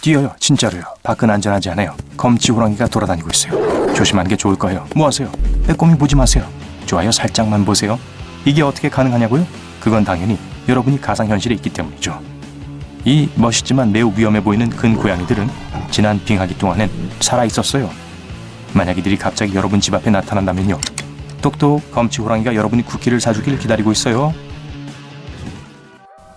뛰어요. 진짜로요. 밖은 안전하지 않아요. 검지 호랑이가 돌아다니고 있어요. 조심하는 게 좋을 거예요. 뭐 하세요? 빼꼼히 보지 마세요. 좋아요. 살짝만 보세요. 이게 어떻게 가능하냐고요? 그건 당연히 여러분이 가상현실에 있기 때문이죠. 이 멋있지만 매우 위험해 보이는 큰 고양이들은 지난 빙하기 동안엔 살아있었어요. 만약 이들이 갑자기 여러분 집 앞에 나타난다면요. 똑똑 검지 호랑이가 여러분이 쿠키를 사주길 기다리고 있어요.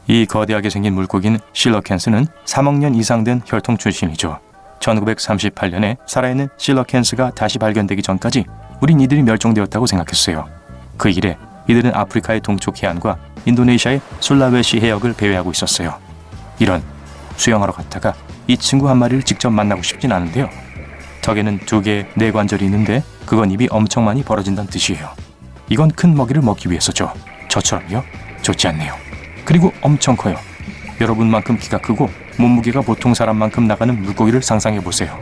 이 거대하게 생긴 물고기는 실러캔스는 3억 년 이상 된 혈통 출신이죠. 1938년에 살아있는 실러캔스가 다시 발견되기 전까지 우린 이들이 멸종되었다고 생각했어요. 그 이래 이들은 아프리카의 동쪽 해안과 인도네시아의 술라웨시 해역을 배회하고 있었어요. 이런 수영하러 갔다가 이 친구 한 마리를 직접 만나고 싶진 않은데요. 턱에는 2개의 뇌관절이 있는데 그건 입이 엄청 많이 벌어진다는 뜻이에요. 이건 큰 먹이를 먹기 위해서죠. 저처럼요? 좋지 않네요. 그리고 엄청 커요. 여러분만큼 키가 크고 몸무게가 보통 사람만큼 나가는 물고기를 상상해보세요.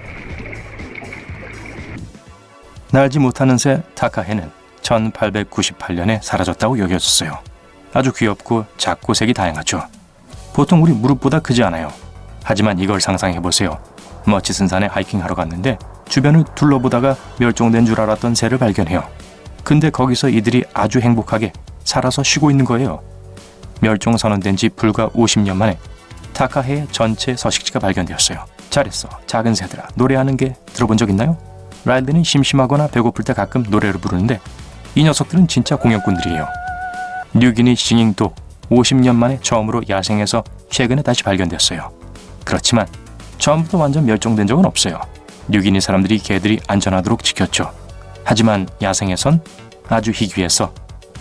날지 못하는 새 타카해는 1898년에 사라졌다고 여겨졌어요. 아주 귀엽고 작고 색이 다양하죠. 보통 우리 무릎보다 크지 않아요. 하지만 이걸 상상해보세요. 머치슨 산에 하이킹하러 갔는데 주변을 둘러보다가 멸종된 줄 알았던 새를 발견해요. 근데 거기서 이들이 아주 행복하게 살아서 쉬고 있는 거예요. 멸종 선언된 지 불과 50년 만에 타카해의 전체 서식지가 발견되었어요. 잘했어. 작은 새들아. 노래하는 게 들어본 적 있나요? 라일드는 심심하거나 배고플 때 가끔 노래를 부르는데 이 녀석들은 진짜 공연꾼들이에요. 뉴기니 싱잉도 50년 만에 처음으로 야생에서 최근에 다시 발견됐어요. 그렇지만 처음부터 완전 멸종된 적은 없어요. 뉴기니 사람들이 개들이 안전하도록 지켰죠. 하지만 야생에선 아주 희귀해서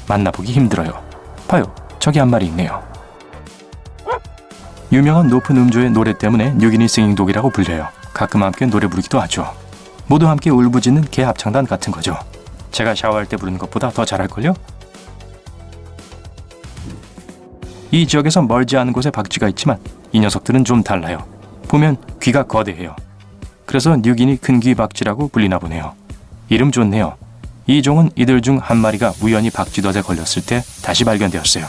만나보기 힘들어요. 봐요. 저기 한 마리 있네요. 유명한 높은 음조의 노래 때문에 뉴기니 싱잉독이라고 불려요. 가끔 함께 노래 부르기도 하죠. 모두 함께 울부짖는 개 합창단 같은 거죠. 제가 샤워할 때 부르는 것보다 더 잘할걸요? 이 지역에서 멀지 않은 곳에 박쥐가 있지만 이 녀석들은 좀 달라요. 보면 귀가 거대해요. 그래서 뉴기니 큰귀 박쥐라고 불리나 보네요. 이름 좋네요. 이 종은 이들 중 한 마리가 우연히 박쥐덫에 걸렸을 때 다시 발견되었어요.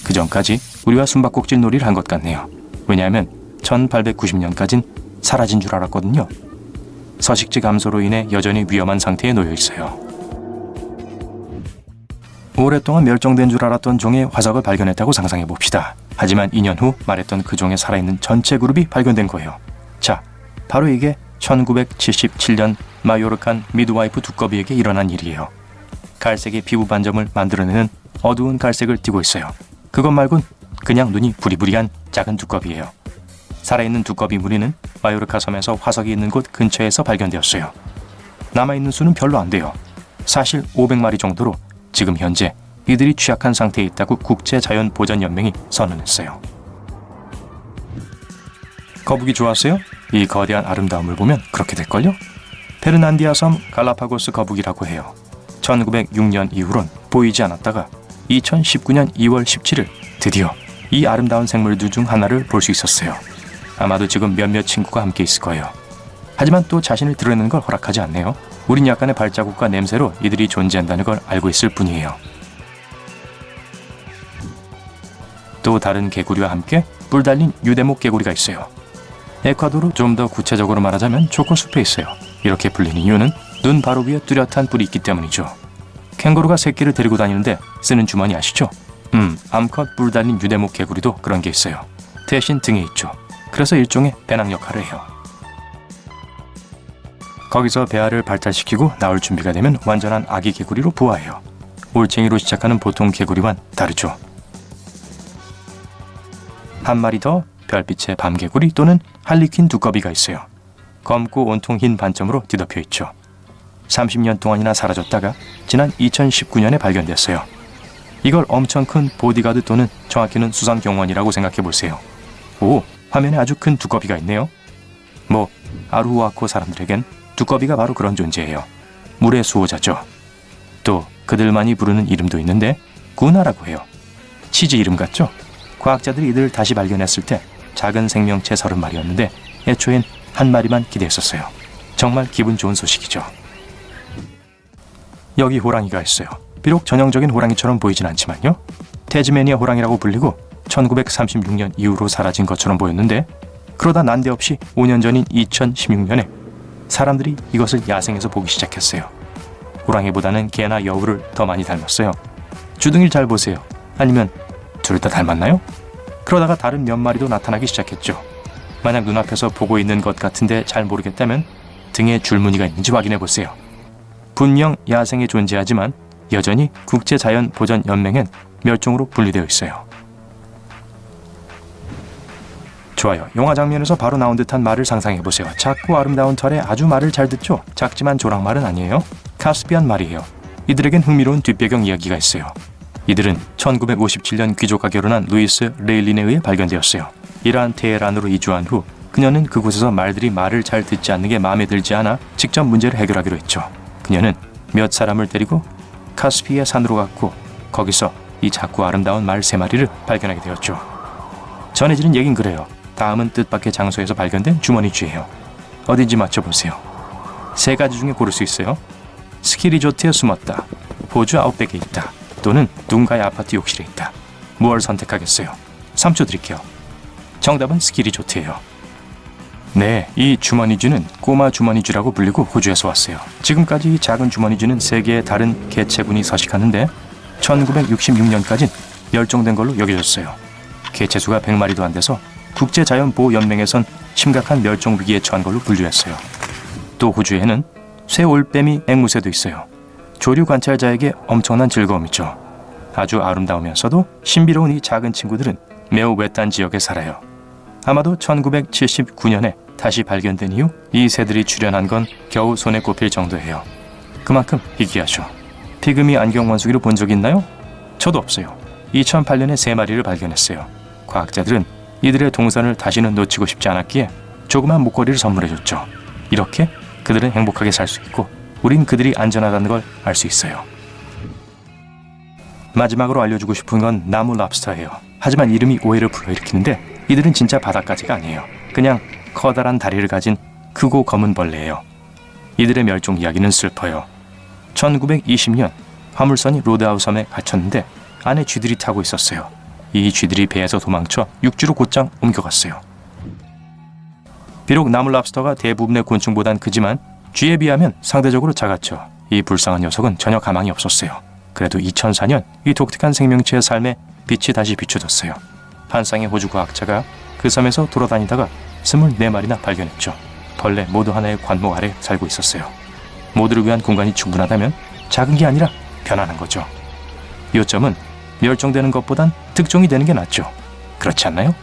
그 전까지 우리와 숨바꼭질 놀이를 한 것 같네요. 왜냐하면 1890년까진 사라진 줄 알았거든요. 서식지 감소로 인해 여전히 위험한 상태에 놓여 있어요. 오랫동안 멸종된 줄 알았던 종의 화석을 발견했다고 상상해 봅시다. 하지만 2년 후 말했던 그 종에 살아있는 전체 그룹이 발견된 거예요. 자, 바로 이게 1977년 마요르칸 미드와이프 두꺼비에게 일어난 일이에요. 갈색의 피부 반점을 만들어내는 어두운 갈색을 띠고 있어요. 그것 말곤 그냥 눈이 부리부리한 작은 두꺼비예요. 살아있는 두꺼비 무리는 마요르카 섬에서 화석이 있는 곳 근처에서 발견되었어요. 남아있는 수는 별로 안 돼요. 사실 500마리 정도로 지금 현재 이들이 취약한 상태에 있다고 국제자연보전연맹이 선언했어요. 거북이 좋았어요? 이 거대한 아름다움을 보면 그렇게 될걸요? 페르난디아 섬 갈라파고스 거북이라고 해요. 1906년 이후론 보이지 않았다가 2019년 2월 17일 드디어 이 아름다운 생물들 중 하나를 볼 수 있었어요. 아마도 지금 몇몇 친구가 함께 있을 거예요. 하지만 또 자신을 드러내는 걸 허락하지 않네요. 우린 약간의 발자국과 냄새로 이들이 존재한다는 걸 알고 있을 뿐이에요. 또 다른 개구리와 함께 뿔 달린 유대목 개구리가 있어요. 에콰도르 좀 더 구체적으로 말하자면 초코숲에 있어요. 이렇게 불리는 이유는 눈 바로 위에 뚜렷한 뿔이 있기 때문이죠. 캥거루가 새끼를 데리고 다니는데 쓰는 주머니 아시죠? 암컷 뿔 달린 유대목 개구리도 그런 게 있어요. 대신 등에 있죠. 그래서 일종의 배낭 역할을 해요. 거기서 배알을 발달시키고 나올 준비가 되면 완전한 아기 개구리로 부화해요. 올챙이로 시작하는 보통 개구리와는 다르죠. 한 마리 더 별빛의 밤개구리 또는 할리퀸 두꺼비가 있어요. 검고 온통 흰 반점으로 뒤덮여 있죠. 30년 동안이나 사라졌다가 지난 2019년에 발견됐어요. 이걸 엄청 큰 보디가드 또는 정확히는 수상경원이라고 생각해 보세요. 오, 화면에 아주 큰 두꺼비가 있네요. 뭐 아루후아코 사람들에겐 두꺼비가 바로 그런 존재예요. 물의 수호자죠. 또 그들만이 부르는 이름도 있는데 구나라고 해요. 치즈 이름 같죠? 과학자들이 이들을 다시 발견했을 때 작은 생명체 30마리였는데 애초엔 한 마리만 기대했었어요. 정말 기분 좋은 소식이죠. 여기 호랑이가 있어요. 비록 전형적인 호랑이처럼 보이진 않지만요. 태즈메니아 호랑이라고 불리고 1936년 이후로 사라진 것처럼 보였는데 그러다 난데없이 5년 전인 2016년에 사람들이 이것을 야생에서 보기 시작했어요. 호랑이보다는 개나 여우를 더 많이 닮았어요. 주둥이를 잘 보세요. 아니면 둘 다 닮았나요? 그러다가 다른 몇 마리도 나타나기 시작했죠. 만약 눈앞에서 보고 있는 것 같은데 잘 모르겠다면 등에 줄무늬가 있는지 확인해 보세요. 분명 야생에 존재하지만 여전히 국제자연보전연맹엔 멸종으로 분리되어 있어요. 좋아요. 영화 장면에서 바로 나온 듯한 말을 상상해보세요. 작고 아름다운 털에 아주 말을 잘 듣죠? 작지만 조랑말은 아니에요. 카스피안 말이에요. 이들에겐 흥미로운 뒷배경 이야기가 있어요. 이들은 1957년 귀족과 결혼한 루이스 레일린에 의해 발견되었어요. 이러한 테헤란으로 이주한 후 그녀는 그곳에서 말들이 말을 잘 듣지 않는 게 마음에 들지 않아 직접 문제를 해결하기로 했죠. 그녀는 몇 사람을 데리고 카스피의 산으로 갔고 거기서 이 작고 아름다운 말 3마리를 발견하게 되었죠. 전해지는 얘긴 그래요. 다음은 뜻밖의 장소에서 발견된 주머니쥐예요. 어딘지 맞춰보세요. 3가지 중에 고를 수 있어요. 스키 리조트에 숨었다, 호주 아웃백에 있다, 또는 누군가의 아파트 욕실에 있다. 무엇을 선택하겠어요? 3초 드릴게요. 정답은 스키 리조트예요. 네, 이 주머니쥐는 꼬마 주머니쥐라고 불리고 호주에서 왔어요. 지금까지 이 작은 주머니쥐는 3개의 다른 개체군이 서식하는데 1966년까진 멸종된 걸로 여겨졌어요. 개체수가 100마리도 안 돼서 국제자연보호연맹에선 심각한 멸종 위기에 처한 걸로 분류했어요. 또 호주에는 쇠올빼미 앵무새도 있어요. 조류 관찰자에게 엄청난 즐거움이죠. 아주 아름다우면서도 신비로운 이 작은 친구들은 매우 외딴 지역에 살아요. 아마도 1979년에 다시 발견된 이후 이 새들이 출현한 건 겨우 손에 꼽힐 정도예요. 그만큼 희귀하죠. 피그미 안경원숭이를 본 적 있나요? 저도 없어요. 2008년에 3마리를 발견했어요. 과학자들은 이들의 동선을 다시는 놓치고 싶지 않았기에 조그만 목걸이를 선물해줬죠. 이렇게 그들은 행복하게 살 수 있고 우린 그들이 안전하다는 걸 알 수 있어요. 마지막으로 알려주고 싶은 건 나무 랍스터예요. 하지만 이름이 오해를 불러일으키는데 이들은 진짜 바닷가지가 아니에요. 그냥 커다란 다리를 가진 크고 검은 벌레예요. 이들의 멸종 이야기는 슬퍼요. 1920년 화물선이 로드아우 섬에 갇혔는데 안에 쥐들이 타고 있었어요. 이 쥐들이 배에서 도망쳐 육지로 곧장 옮겨갔어요. 비록 나무 랍스터가 대부분의 곤충보단 크지만 쥐에 비하면 상대적으로 작았죠. 이 불쌍한 녀석은 전혀 가망이 없었어요. 그래도 2004년 이 독특한 생명체의 삶에 빛이 다시 비춰졌어요. 한 쌍의 호주 과학자가 그 섬에서 돌아다니다가 24마리나 발견했죠. 벌레 모두 하나의 관목 아래 살고 있었어요. 모두를 위한 공간이 충분하다면 작은 게 아니라 편안한 거죠. 요점은 멸종되는 것보단 특종이 되는 게 낫죠. 그렇지 않나요?